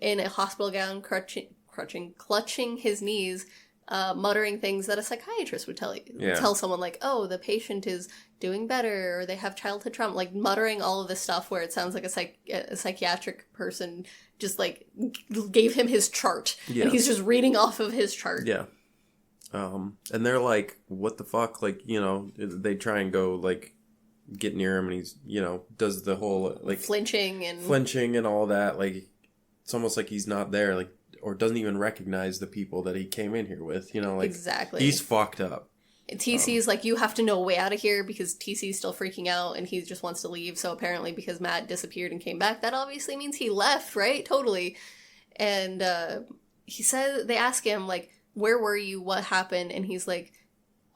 in a hospital gown, clutching his knees, muttering things that a psychiatrist would tell someone, like, oh, the patient is doing better, or they have childhood trauma, like muttering all of this stuff where it sounds like a psychiatric person just, like, gave him his chart. Yeah. And he's just reading off of his chart. Yeah. And they're like, what the fuck? Like, you know, they try and go, like, get near him, and he's, you know, does the whole, like, flinching and all that. Like, it's almost like he's not there, like, or doesn't even recognize the people that he came in here with, you know, like, exactly. He's fucked up. TC's like, you have to know a way out of here, because TC's still freaking out and he just wants to leave. So apparently, because Matt disappeared and came back, that obviously means he left, right? Totally. And he said, they ask him, like, where were you? What happened? And he's like,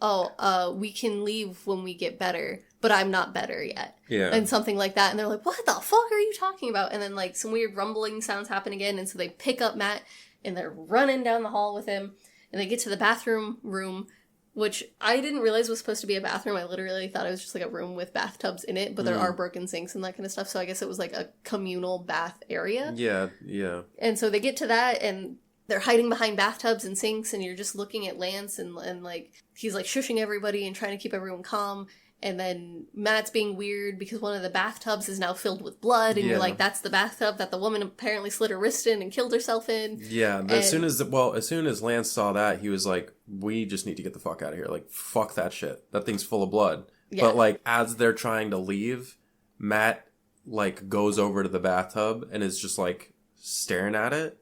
we can leave when we get better, but I'm not better yet. Yeah. And something like that. And they're like, what the fuck are you talking about? And then, like, some weird rumbling sounds happen again. And so they pick up Matt and they're running down the hall with him. And they get to the bathroom room, which I didn't realize was supposed to be a bathroom. I literally thought it was just like a room with bathtubs in it, but there are broken sinks and that kind of stuff. So I guess it was like a communal bath area. Yeah, yeah. And so they get to that, and they're hiding behind bathtubs and sinks, and you're just looking at Lance, and like, he's, like, shushing everybody and trying to keep everyone calm. And then Matt's being weird because one of the bathtubs is now filled with blood, and you're like, that's the bathtub that the woman apparently slit her wrist in and killed herself in. Yeah, as soon as Lance saw that, he was like, we just need to get the fuck out of here. Like, fuck that shit. That thing's full of blood. Yeah. But, like, as they're trying to leave, Matt, like, goes over to the bathtub and is just, like, staring at it.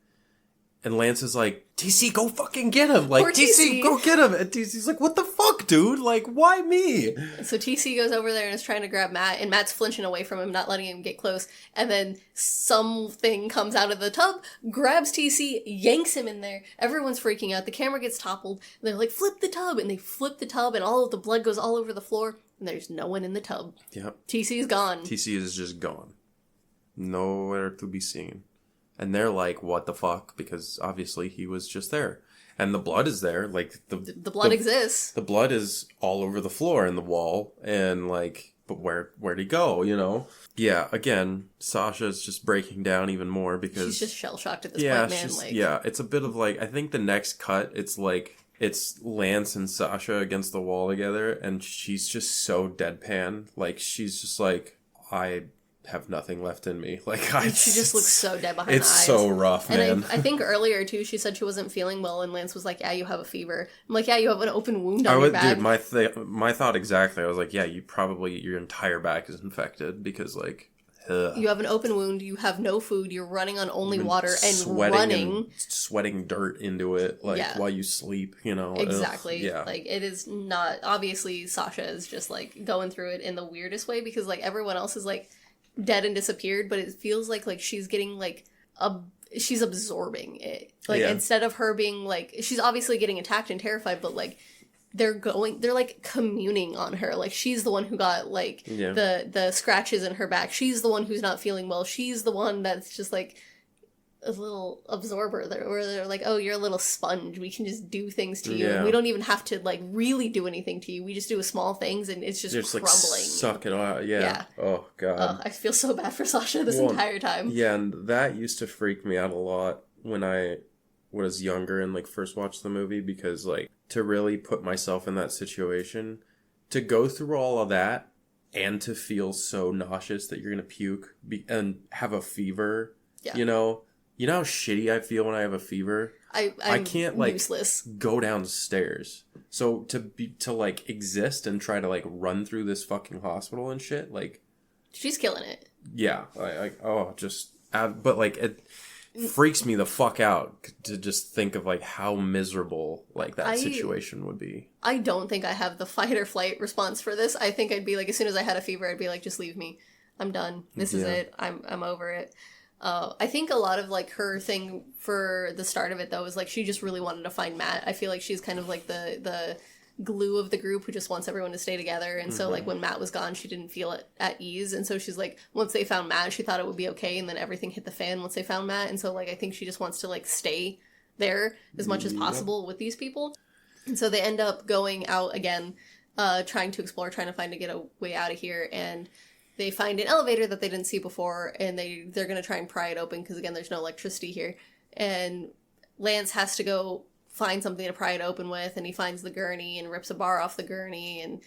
And Lance is like, TC, go fucking get him. Like, TC, go get him. And TC's like, what the fuck, dude? Like, why me? So TC goes over there and is trying to grab Matt, and Matt's flinching away from him, not letting him get close. And then something comes out of the tub, grabs TC, yanks him in there. Everyone's freaking out. The camera gets toppled. And they're like, flip the tub. And they flip the tub, and all of the blood goes all over the floor. And there's no one in the tub. Yep. TC's gone. TC is just gone. Nowhere to be seen. And they're like, what the fuck? Because obviously he was just there. And the blood is there. Like, the blood exists. The blood is all over the floor and the wall. And, like, but where'd he go, you know? Yeah, again, Sasha's just breaking down even more because... she's just shell-shocked at this point, man. Like... Yeah, it's a bit of, like, I think the next cut, it's like... it's Lance and Sasha against the wall together. And she's just so deadpan. Like, she's just like, I... have nothing left in me. Like, she just looks so dead behind the eyes. It's so rough, man. And I think earlier too, she said she wasn't feeling well, and Lance was like, "Yeah, you have a fever." I'm like, "Yeah, you have an open wound on your back." Dude, my thought exactly. I was like, "Yeah, your entire back is infected because, like, you have an open wound. You have no food. You're running on only water and sweating dirt into it, like while you sleep. You know, exactly. Yeah, like, it is not. Obviously, Sasha is just, like, going through it in the weirdest way because, like, everyone else is, like, dead and disappeared, but it feels like she's getting, like, she's absorbing it. Like, instead of her being, like, she's obviously getting attacked and terrified, but, like, they're like communing on her. Like, she's the one who got, like, the scratches in her back. She's the one who's not feeling well. She's the one that's just, like, a little absorber there, where they're like, oh, you're a little sponge. We can just do things to you. And we don't even have to, like, really do anything to you. We just do small things, and it's just crumbling. Like, suck it out. Yeah. Oh, God. I feel so bad for Sasha this entire time. Yeah, and that used to freak me out a lot when I was younger and like first watched the movie, because like to really put myself in that situation, to go through all of that and to feel so nauseous that you're gonna puke and have a fever. Yeah. You know how shitty I feel when I have a fever. I can't like useless. Go downstairs. So to like exist and try to like run through this fucking hospital and shit, like she's killing it. Yeah, but like it freaks me the fuck out to just think of like how miserable like that situation would be. I don't think I have the fight or flight response for this. I think I'd be like, as soon as I had a fever, I'd be like, just leave me. I'm done. This is it. I'm over it. I think a lot of like her thing for the start of it though is like she just really wanted to find Matt. I feel like she's kind of like the glue of the group who just wants everyone to stay together, and so like when Matt was gone she didn't feel at ease, and so she's like, once they found Matt she thought it would be okay, and then everything hit the fan once they found Matt, and so like I think she just wants to like stay there as much as possible with these people, and so they end up going out again, trying to explore, trying to find a way out of here, and they find an elevator that they didn't see before, and they're going to try and pry it open because, again, there's no electricity here. And Lance has to go find something to pry it open with, and he finds the gurney and rips a bar off the gurney and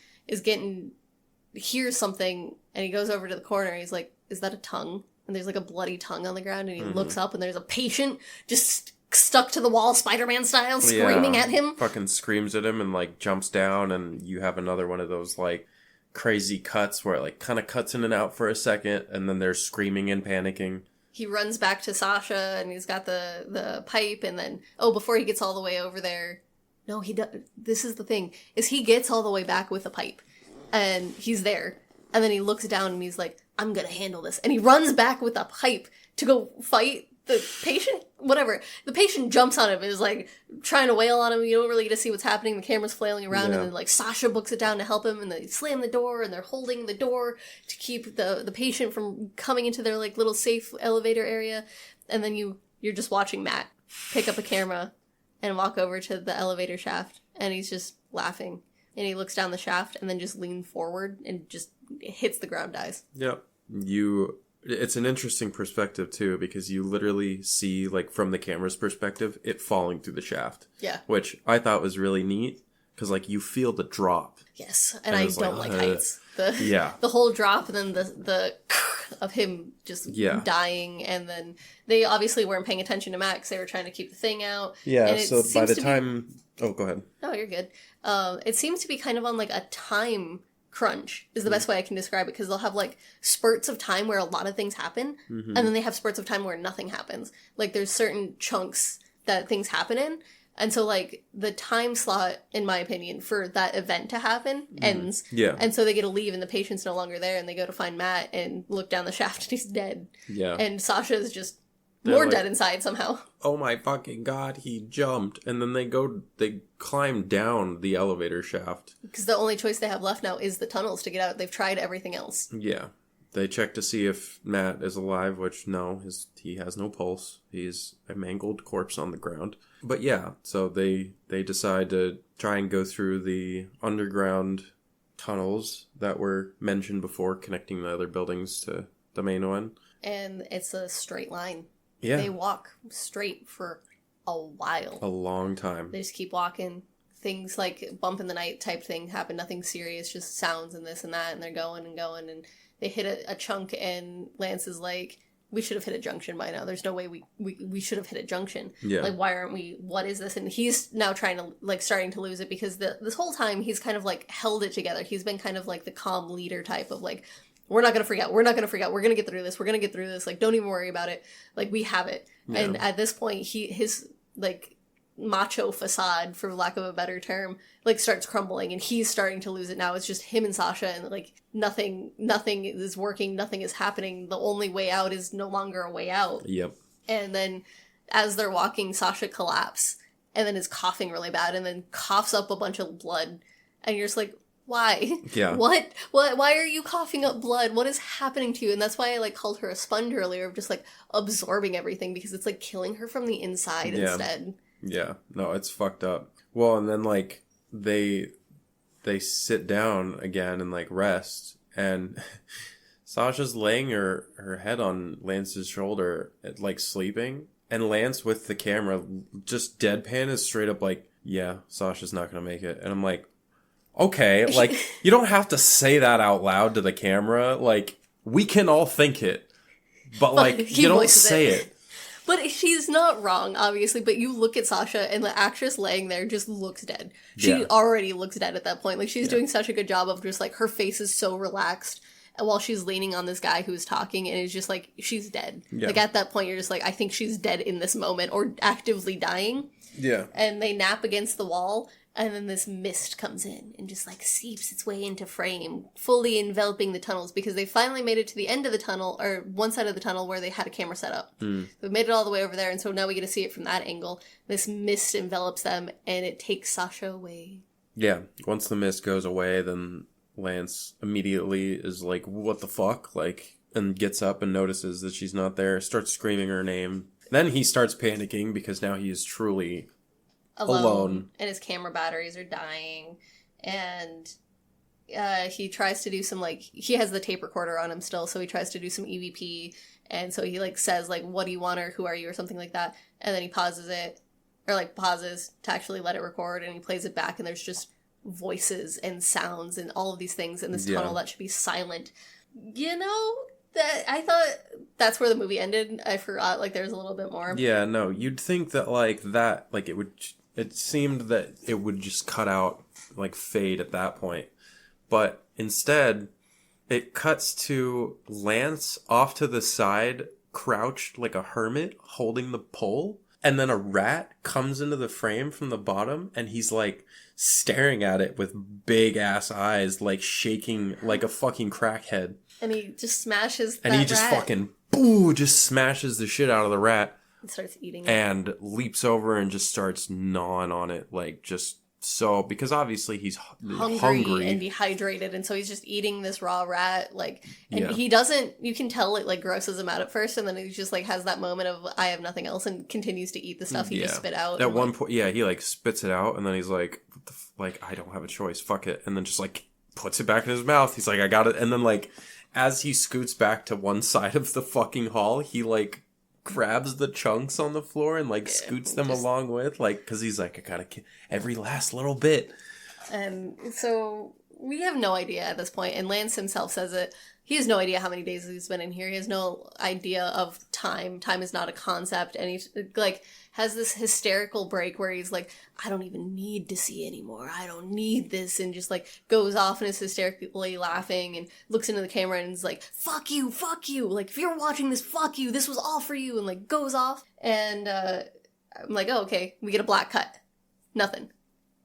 hears something, and he goes over to the corner, and he's like, is that a tongue? And there's like a bloody tongue on the ground, and he looks up, and there's a patient just stuck to the wall, Spider-Man style, screaming at him. Fucking screams at him and like jumps down, and you have another one of those like crazy cuts where it like kind of cuts in and out for a second, and then they're screaming and panicking. He runs back to Sasha, and he's got the pipe, and then before he gets all the way over there, no, he does. This is the thing, is he gets all the way back with the pipe, and he's there, and then he looks down and he's like, I'm gonna handle this, and he runs back with the pipe to go fight the patient. Whatever, the patient jumps on him and is like trying to wail on him. You don't really get to see what's happening. The camera's flailing around, and then like Sasha books it down to help him, and they slam the door, and they're holding the door to keep the patient from coming into their like little safe elevator area. And then you're just watching Matt pick up a camera and walk over to the elevator shaft, and he's just laughing, and he looks down the shaft and then just leans forward and just hits the ground, dies. Yep. It's an interesting perspective, too, because you literally see, like, from the camera's perspective, it falling through the shaft. Yeah. Which I thought was really neat, because, like, you feel the drop. Yes, and I don't like heights. The whole drop, and then the of him just dying, and then they obviously weren't paying attention to Max. They were trying to keep the thing out. Yeah, so by the time... Oh, go ahead. No, you're good. It seems to be kind of on, like, a time crunch is the best way I can describe it, because they'll have like spurts of time where a lot of things happen, and then they have spurts of time where nothing happens. Like there's certain chunks that things happen in, and so like the time slot, in my opinion, for that event to happen ends. Yeah. And so they get to leave, and the patient's no longer there, and they go to find Matt and look down the shaft, and he's dead. Yeah. And Sasha's just more dead inside somehow. Oh my fucking god, he jumped. And then they climb down the elevator shaft. Because the only choice they have left now is the tunnels to get out. They've tried everything else. Yeah. They check to see if Matt is alive, which no, he has no pulse. He's a mangled corpse on the ground. But yeah, so they decide to try and go through the underground tunnels that were mentioned before, connecting the other buildings to the main one. And it's a straight line. Yeah. They walk straight for a while. A long time. They just keep walking. Things like bump in the night type thing happen. Nothing serious, just sounds and this and that. And they're going and going. And they hit a chunk, and Lance is like, we should have hit a junction by now. There's no way we should have hit a junction. Yeah. Like, why aren't we? What is this? And he's now trying to, like, starting to lose it, because this whole time he's kind of, like, held it together. He's been kind of, like, the calm leader type of, like, we're not going to freak out. We're not going to freak out. We're going to get through this. We're going to get through this. Like, don't even worry about it. Like, we have it. Yeah. And at this point, his, like, macho facade, for lack of a better term, like, starts crumbling, and he's starting to lose it now. It's just him and Sasha, and, like, nothing is working. Nothing is happening. The only way out is no longer a way out. Yep. And then as they're walking, Sasha collapses, and then is coughing really bad, and then coughs up a bunch of blood. And you're just like, why? Yeah. What? Why are you coughing up blood? What is happening to you? And that's why I, like, called her a sponge earlier, of just, like, absorbing everything, because it's, like, killing her from the inside instead. Yeah. No, it's fucked up. Well, and then, like, they sit down again and, like, rest, and Sasha's laying her head on Lance's shoulder, like, sleeping, And Lance with the camera just deadpan is straight up like, yeah, Sasha's not going to make it. And I'm like, okay, like, you don't have to say that out loud to the camera. Like, we can all think it. But, like, you don't say it. But she's not wrong, obviously. But you look at Sasha, and the actress laying there just looks dead. She already looks dead at that point. Like, she's doing such a good job of just, like, her face is so relaxed. And while she's leaning on this guy who's talking, and it's just like, she's dead. Yeah. Like, at that point, you're just like, I think she's dead in this moment, or actively dying. Yeah. And they nap against the wall, and then this mist comes in and just, like, seeps its way into frame, fully enveloping the tunnels, because they finally made it to the end of the tunnel, or one side of the tunnel where they had a camera set up. They made it all the way over there, and so now we get to see it from that angle. This mist envelops them, and it takes Sasha away. Yeah. Once the mist goes away, then Lance immediately is like, what the fuck? Like, and gets up and notices that she's not there, starts screaming her name. Then he starts panicking because now he is truly alone. And his camera batteries are dying. And he tries to do some, like, he has the tape recorder on him still, so he tries to do some EVP. And so he, like, says, like, what do you want, or who are you, or something like that. And then he pauses it, or, like, pauses to actually let it record, and he plays it back, and there's just voices and sounds and all of these things in this tunnel that should be silent. You know, that I thought that's where the movie ended. I forgot, like, there's a little bit more. Yeah, no, you'd think that, like, it seemed that it would just cut out, like, fade at that point. But instead, it cuts to Lance off to the side, crouched like a hermit, holding the pole. And then a rat comes into the frame from the bottom, and he's, like, staring at it with big-ass eyes, like, shaking like a fucking crackhead. And he just smashes that rat. And he just just smashes the shit out of the rat. And starts eating it. And leaps over and just starts gnawing on it, like, just so... Because obviously he's hungry. And dehydrated, and so he's just eating this raw rat, like... And he doesn't... You can tell it, like, grosses him out at first, and then he just, like, has that moment of, I have nothing else, and continues to eat the stuff he just spit out. At one point, he, like, spits it out, and then he's like, what the like, I don't have a choice, fuck it. And then just, like, puts it back in his mouth. He's like, I got it. And then, like, as he scoots back to one side of the fucking hall, he, like, grabs the chunks on the floor and, like, scoots them along with, like, because he's like, I gotta get every last little bit. And so we have no idea at this point, and Lance himself says it. He has no idea how many days he's been in here. He has no idea of time. Time is not a concept. And he, like, has this hysterical break where he's like, I don't even need to see anymore. I don't need this. And just, like, goes off and is hysterically laughing and looks into the camera and is like, fuck you, fuck you. Like, if you're watching this, fuck you. This was all for you. And, like, goes off. And I'm like, oh, okay. We get a black cut. Nothing.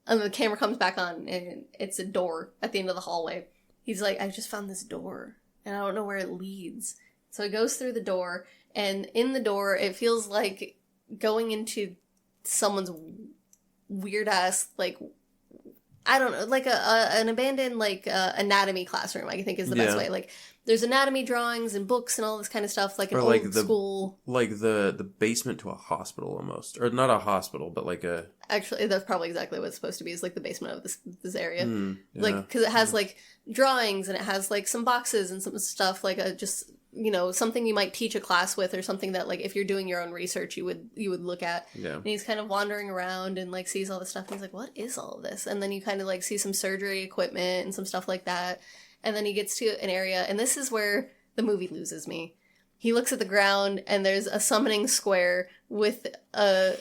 And the camera comes back on, and it's a door at the end of the hallway. He's like, I just found this door, and I don't know where it leads. So he goes through the door, and in the door, it feels like going into someone's weird-ass, like, I don't know, like an abandoned, like, anatomy classroom, I think is the best way. Like, there's anatomy drawings and books and all this kind of stuff, like an old school... Like the basement to a hospital, almost. Or not a hospital, but like a... Actually, that's probably exactly what it's supposed to be, is like the basement of this area. Like, because it has, like, drawings, and it has, like, some boxes and some stuff, like, just, you know, something you might teach a class with, or something that, like, if you're doing your own research, you would look at. Yeah. And he's kind of wandering around and, like, sees all this stuff, and he's like, what is all of this? And then you kind of, like, see some surgery equipment and some stuff like that. And then he gets to an area, and this is where the movie loses me. He looks at the ground, and there's a summoning square with a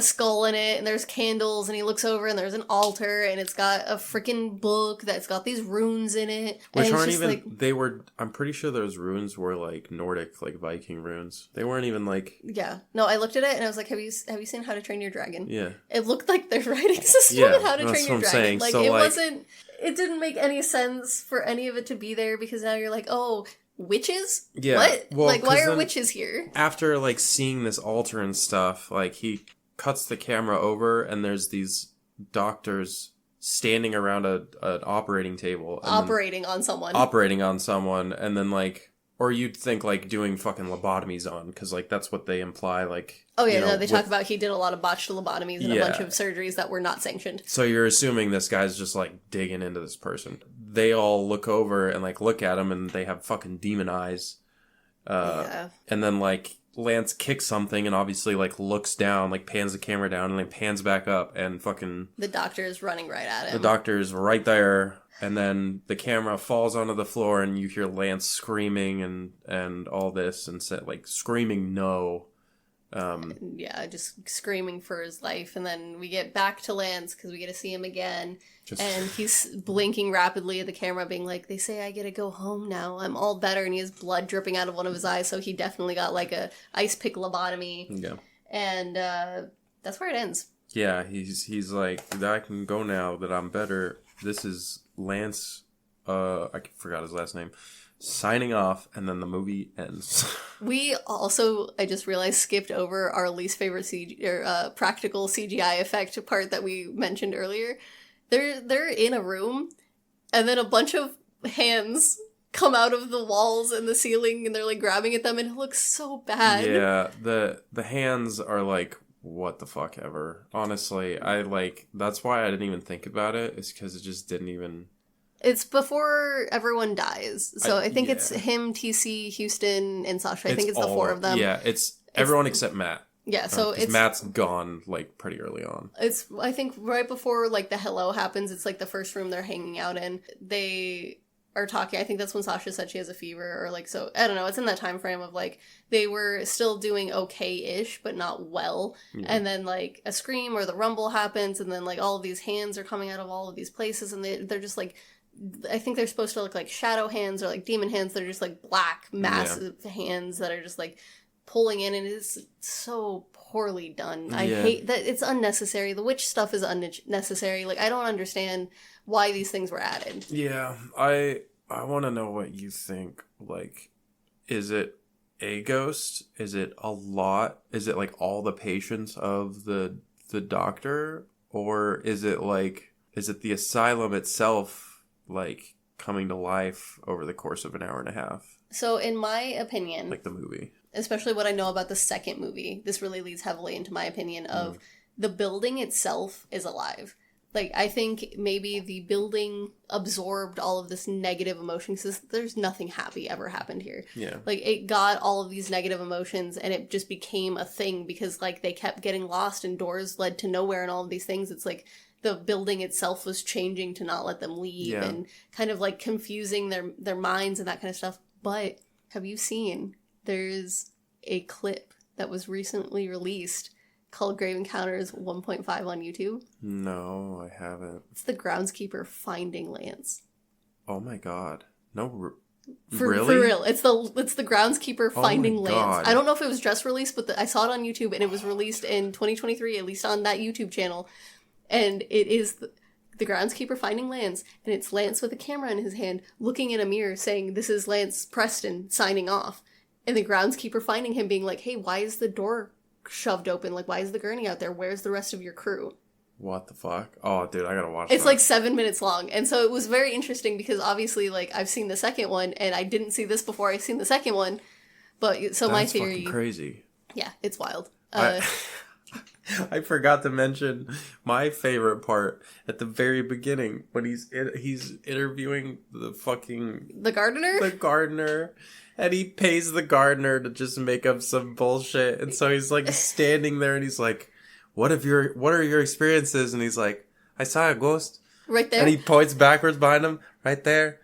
skull in it, and there's candles, and he looks over, and there's an altar, and it's got a freaking book that's got these runes in it. Which aren't even, like, they were, I'm pretty sure those runes were, like, Nordic, like, Viking runes. They weren't even, like... Yeah. No, I looked at it, and I was like, have you seen How to Train Your Dragon? Yeah. It looked like their writing system in How to Train Your Dragon. Saying. Like, so, it like, wasn't... It didn't make any sense for any of it to be there, because now you're like, oh, witches? Yeah. What? Well, like, why are witches here? After, like, seeing this altar and stuff, like, he cuts the camera over, and there's these doctors standing around an operating table. Operating on someone. And then, like... Or you'd think, like, doing fucking lobotomies on, because, like, that's what they imply, like... Oh, yeah, no, they talk about he did a lot of botched lobotomies and a bunch of surgeries that were not sanctioned. So you're assuming this guy's just, like, digging into this person. They all look over and, like, look at him, and they have fucking demon eyes. And then, like, Lance kicks something and obviously, like, looks down, like, pans the camera down and then pans back up and fucking... The doctor is running right at him. The doctor is right there, and then the camera falls onto the floor and you hear Lance screaming and all this and like, screaming no. Yeah, just screaming for his life. And then we get back to Lance because we get to see him again. And he's blinking rapidly at the camera, being like, they say I get to go home now. I'm all better. And he has blood dripping out of one of his eyes. So he definitely got like a ice pick lobotomy. Yeah. And that's where it ends. Yeah, he's like, I can go now that I'm better. This is Lance, I forgot his last name, signing off, and then the movie ends. We also, I just realized, skipped over our least favorite practical CGI effect part that we mentioned earlier. They're in a room, and then a bunch of hands come out of the walls and the ceiling, and they're like grabbing at them, and it looks so bad. Yeah, the hands are like, what the fuck ever. Honestly, that's why I didn't even think about it, is because it just didn't even... It's before everyone dies. So I think it's him, TC, Houston, and Sasha. I think it's the four of them. Yeah, it's everyone except Matt. Yeah, so it's... Matt's gone, like, pretty early on. It's, I think, right before, like, the hello happens. It's, like, the first room they're hanging out in. They are talking. I think that's when Sasha said she has a fever, or, like, so... I don't know. It's in that time frame of, like, they were still doing okay-ish, but not well. Yeah. And then, like, a scream or the rumble happens, and then, like, all of these hands are coming out of all of these places, and they're just, like... I think they're supposed to look like shadow hands or, like, demon hands. They're just, like, black, massive hands that are just, like... pulling in, and it's so poorly done. I hate that. It's unnecessary. The witch stuff is unnecessary. Like, I don't understand why these things were added. Yeah, I want to know what you think. Like, is it a ghost? Is it a lot? Is it like all the patients of the doctor? Or is it the asylum itself, like, coming to life over the course of an hour and a half? So, in my opinion... Like the movie. Especially what I know about the second movie, this really leads heavily into my opinion of the building itself is alive. Like, I think maybe the building absorbed all of this negative emotion, because there's nothing happy ever happened here. Yeah. Like, it got all of these negative emotions, and it just became a thing, because, like, they kept getting lost, and doors led to nowhere, and all of these things. It's like the building itself was changing to not let them leave, and kind of, like, confusing their minds and that kind of stuff. But, have you seen... There's a clip that was recently released called Grave Encounters 1.5 on YouTube. No, I haven't. It's the groundskeeper finding Lance. Oh my god. No, really? For real. It's the groundskeeper finding Lance. God. I don't know if it was just released, but I saw it on YouTube, and it was released in 2023, at least on that YouTube channel. And it is the groundskeeper finding Lance, and it's Lance with a camera in his hand, looking in a mirror saying, "This is Lance Preston signing off." And the groundskeeper finding him being like, "Hey, why is the door shoved open? Like, why is the gurney out there? Where's the rest of your crew?" What the fuck? Oh, dude, I gotta watch It's like 7 minutes long. And so it was very interesting because obviously, like, I've seen the second one, and I didn't see this before I've seen the second one. But, so my theory... That's fucking crazy. Yeah, it's wild. I forgot to mention my favorite part at the very beginning when he's interviewing the fucking... The gardener? The gardener. And he pays the gardener to just make up some bullshit. And so he's like standing there and he's like, what are your experiences? And he's like, I saw a ghost. Right there. And he points backwards behind him. Right there.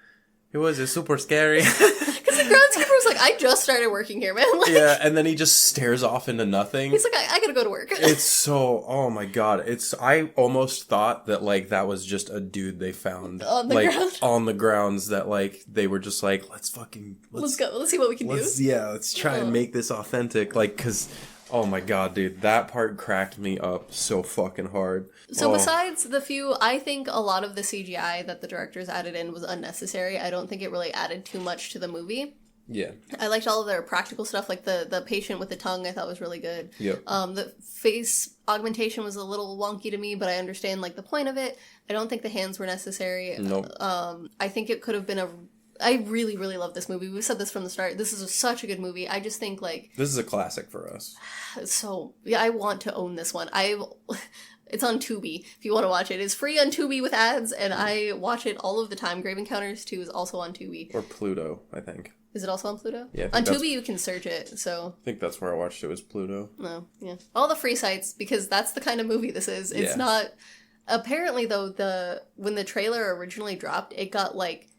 It was super scary. Because the groundskeeper was like, I just started working here, man. Like, yeah, and then he just stares off into nothing. He's like, I gotta go to work. It's so, oh my god. I almost thought that, like, that was just a dude they found. On the ground? On the grounds that, like, they were just like, let's go. Let's see what we can do. Yeah, let's try and make this authentic. Like, because... Oh my god, dude. That part cracked me up so fucking hard. So besides the few, I think a lot of the CGI that the directors added in was unnecessary. I don't think it really added too much to the movie. Yeah. I liked all of their practical stuff, like the patient with the tongue I thought was really good. Yep. The face augmentation was a little wonky to me, but I understand, like, the point of it. I don't think the hands were necessary. Nope. I think it could have been I really, really love this movie. We've said this from the start. This is such a good movie. I just think, like... This is a classic for us. So, yeah, I want to own this one. It's on Tubi, if you want to watch it. It's free on Tubi with ads, and I watch it all of the time. Grave Encounters 2 is also on Tubi. Or Pluto, I think. Is it also on Pluto? Yeah. On Tubi, you can search it, so... I think that's where I watched it, was Pluto. No, yeah. All the free sites, because that's the kind of movie this is. It's not... Apparently, though, when the trailer originally dropped, it got, like,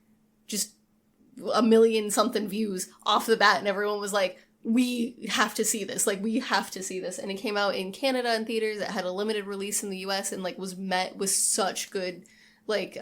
just 1 million something views off the bat, and everyone was like, we have to see this. Like, we have to see this. And it came out in Canada in theaters. It had a limited release in the US and, like, was met with such good, like,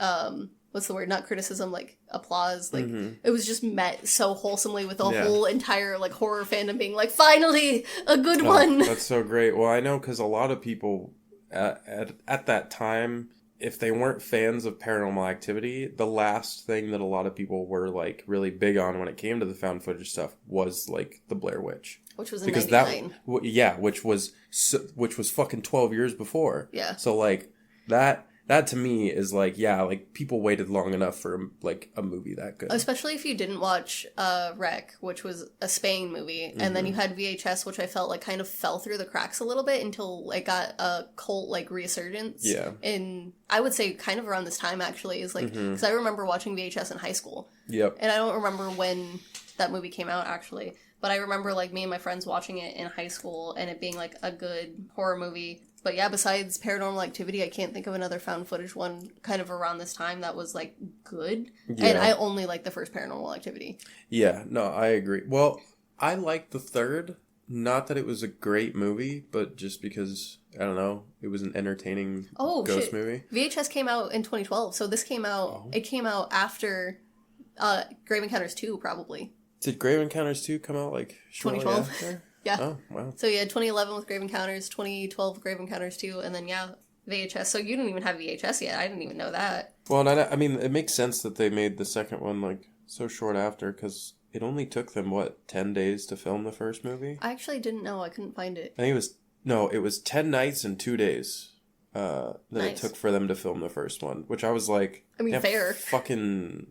what's the word? Not criticism, like, applause. Like, it was just met so wholesomely with the whole entire, like, horror fandom being like, finally, a good one. That's so great. Well, I know because a lot of people at that time, if they weren't fans of Paranormal Activity, the last thing that a lot of people were, like, really big on when it came to the found footage stuff was, like, the Blair Witch. Which was in 99. Which was fucking 12 years before. Yeah. So, like, that to me is, like, like, people waited long enough for, like, a movie that good. Especially if you didn't watch Wreck, which was a Spain movie, and then you had VHS, which I felt like kind of fell through the cracks a little bit until it got a cult, like, resurgence. Yeah. In, I would say, kind of around this time, actually, is, like, because I remember watching VHS in high school. Yep. And I don't remember when that movie came out, actually. But I remember, like, me and my friends watching it in high school, and it being, like, a good horror movie. But yeah, besides Paranormal Activity, I can't think of another found footage one kind of around this time that was, like, good. Yeah. And I only like the first Paranormal Activity. Yeah, no, I agree. Well, I liked the third. Not that it was a great movie, but just because, I don't know, it was an entertaining ghost movie. VHS came out in 2012, so this came out, it came out after Grave Encounters 2, probably. Did Grave Encounters 2 come out, like, shortly 2012? after? Yeah. Oh, wow. So, yeah, 2011 with Grave Encounters, 2012 Grave Encounters 2, and then, VHS. So you didn't even have VHS yet. I didn't even know that. Well, and I mean, it makes sense that they made the second one, like, so short after, because it only took them, 10 days to film the first movie? I actually didn't know. I couldn't find it. I think it was 10 nights and 2 days that it took for them to film the first one, which I was like... I mean, fair. Fucking...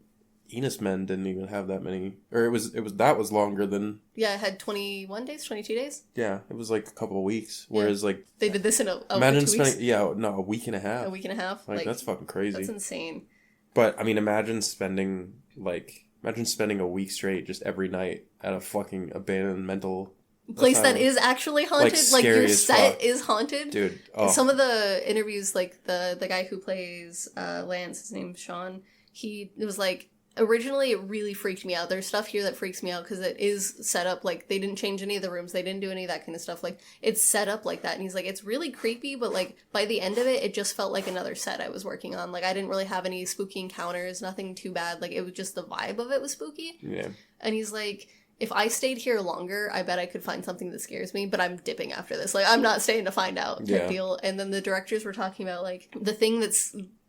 Enos Men didn't even have that many, or that was longer than. Yeah, it had 21 days, 22 days. Yeah, it was like a couple of weeks. Whereas like they did this in imagine 2 spending weeks? a week and a half. A week and a half. Like that's fucking crazy. That's insane. But I mean, imagine spending a week straight just every night at a fucking abandoned mental place that is actually haunted. Like your set is haunted, dude. Some of the interviews, like the guy who plays Lance, his name's Sean. It was like. Originally, it really freaked me out. There's stuff here that freaks me out because it is set up like they didn't change any of the rooms. They didn't do any of that kind of stuff. Like, it's set up like that. And he's like, it's really creepy, but like by the end of it, it just felt like another set I was working on. Like, I didn't really have any spooky encounters, nothing too bad. Like, it was just the vibe of it was spooky. Yeah. And he's like, if I stayed here longer, I bet I could find something that scares me, but I'm dipping after this. Like, I'm not staying to find out type deal. And then the directors were talking about, like, the thing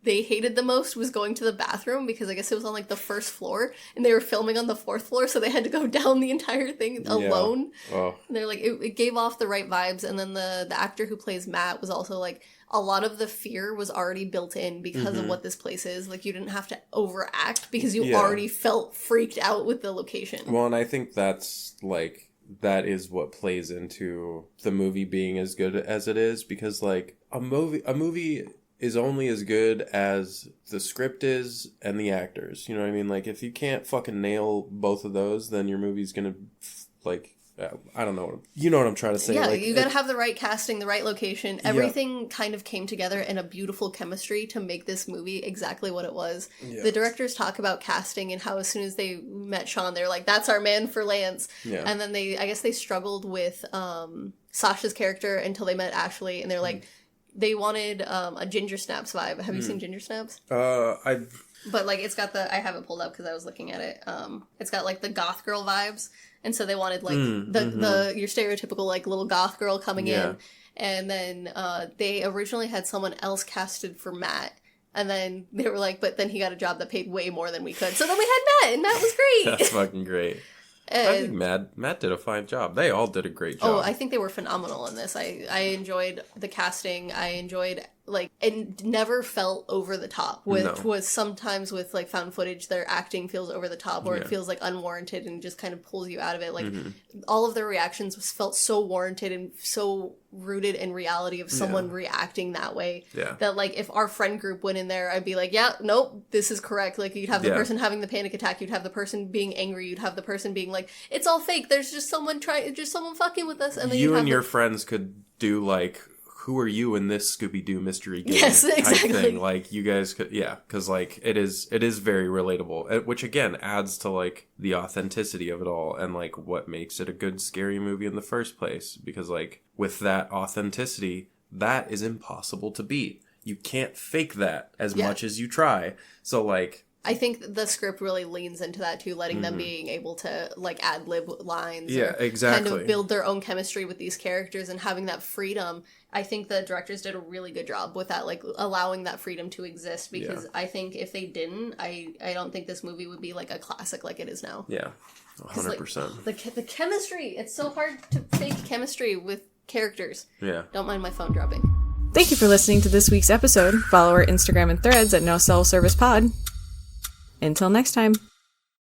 they hated the most was going to the bathroom because I guess it was on, like, the first floor, and they were filming on the 4th floor, so they had to go down the entire thing alone. Oh. And they're like, it gave off the right vibes, and then the actor who plays Matt was also, like, a lot of the fear was already built in because of what this place is. Like, you didn't have to overact because you already felt freaked out with the location. Well, and I think that's, like, that is what plays into the movie being as good as it is, because, like, a movie is only as good as the script is and the actors. You know what I mean? Like, if you can't fucking nail both of those, then your movie's gonna, like, I don't know. You know what I'm trying to say. Yeah, like, you gotta have the right casting, the right location. Everything kind of came together in a beautiful chemistry to make this movie exactly what it was. Yeah. The directors talk about casting and how as soon as they met Sean, they're like, that's our man for Lance. Yeah. And then I guess they struggled with Sasha's character until they met Ashleigh, and they're like, they wanted a Ginger Snaps vibe. Have you seen Ginger Snaps? But, like, it's got I have it pulled up because I was looking at it. It's got, like, the goth girl vibes. And so they wanted, like, your stereotypical, like, little goth girl coming in. And then they originally had someone else casted for Matt. And then they were like, but then he got a job that paid way more than we could. So then we had Matt, and Matt was great. That's fucking great. I think Matt did a fine job. They all did a great job. Oh, I think they were phenomenal in this. I enjoyed the casting. I enjoyed like, it never felt over the top. With sometimes with, like, found footage, their acting feels over the top, or it feels, like, unwarranted and just kind of pulls you out of it. Like, all of their reactions felt so warranted and so rooted in reality of someone reacting that way. Yeah. That, like, if our friend group went in there, I'd be like, yeah, nope, this is correct. Like, you'd have the person having the panic attack, you'd have the person being angry, you'd have the person being like, it's all fake, there's just someone fucking with us. And then you and your friends could do, like, who are you in this Scooby-Doo mystery game type thing. Like, you guys could, because, like, it is very relatable, which, again, adds to, like, the authenticity of it all and, like, what makes it a good scary movie in the first place. Because, like, with that authenticity, that is impossible to beat. You can't fake that as much as you try. So, like... I think the script really leans into that, too, letting them being able to, like, ad-lib lines. Yeah, exactly. Kind of build their own chemistry with these characters and having that freedom. I think the directors did a really good job with that, like, allowing that freedom to exist, because I think if they didn't, I don't think this movie would be, like, a classic like it is now. Yeah, 100%. Like, the chemistry, it's so hard to fake chemistry with characters. Yeah. Don't mind my phone dropping. Thank you for listening to this week's episode. Follow our Instagram and threads at No Cell Service Pod. Until next time.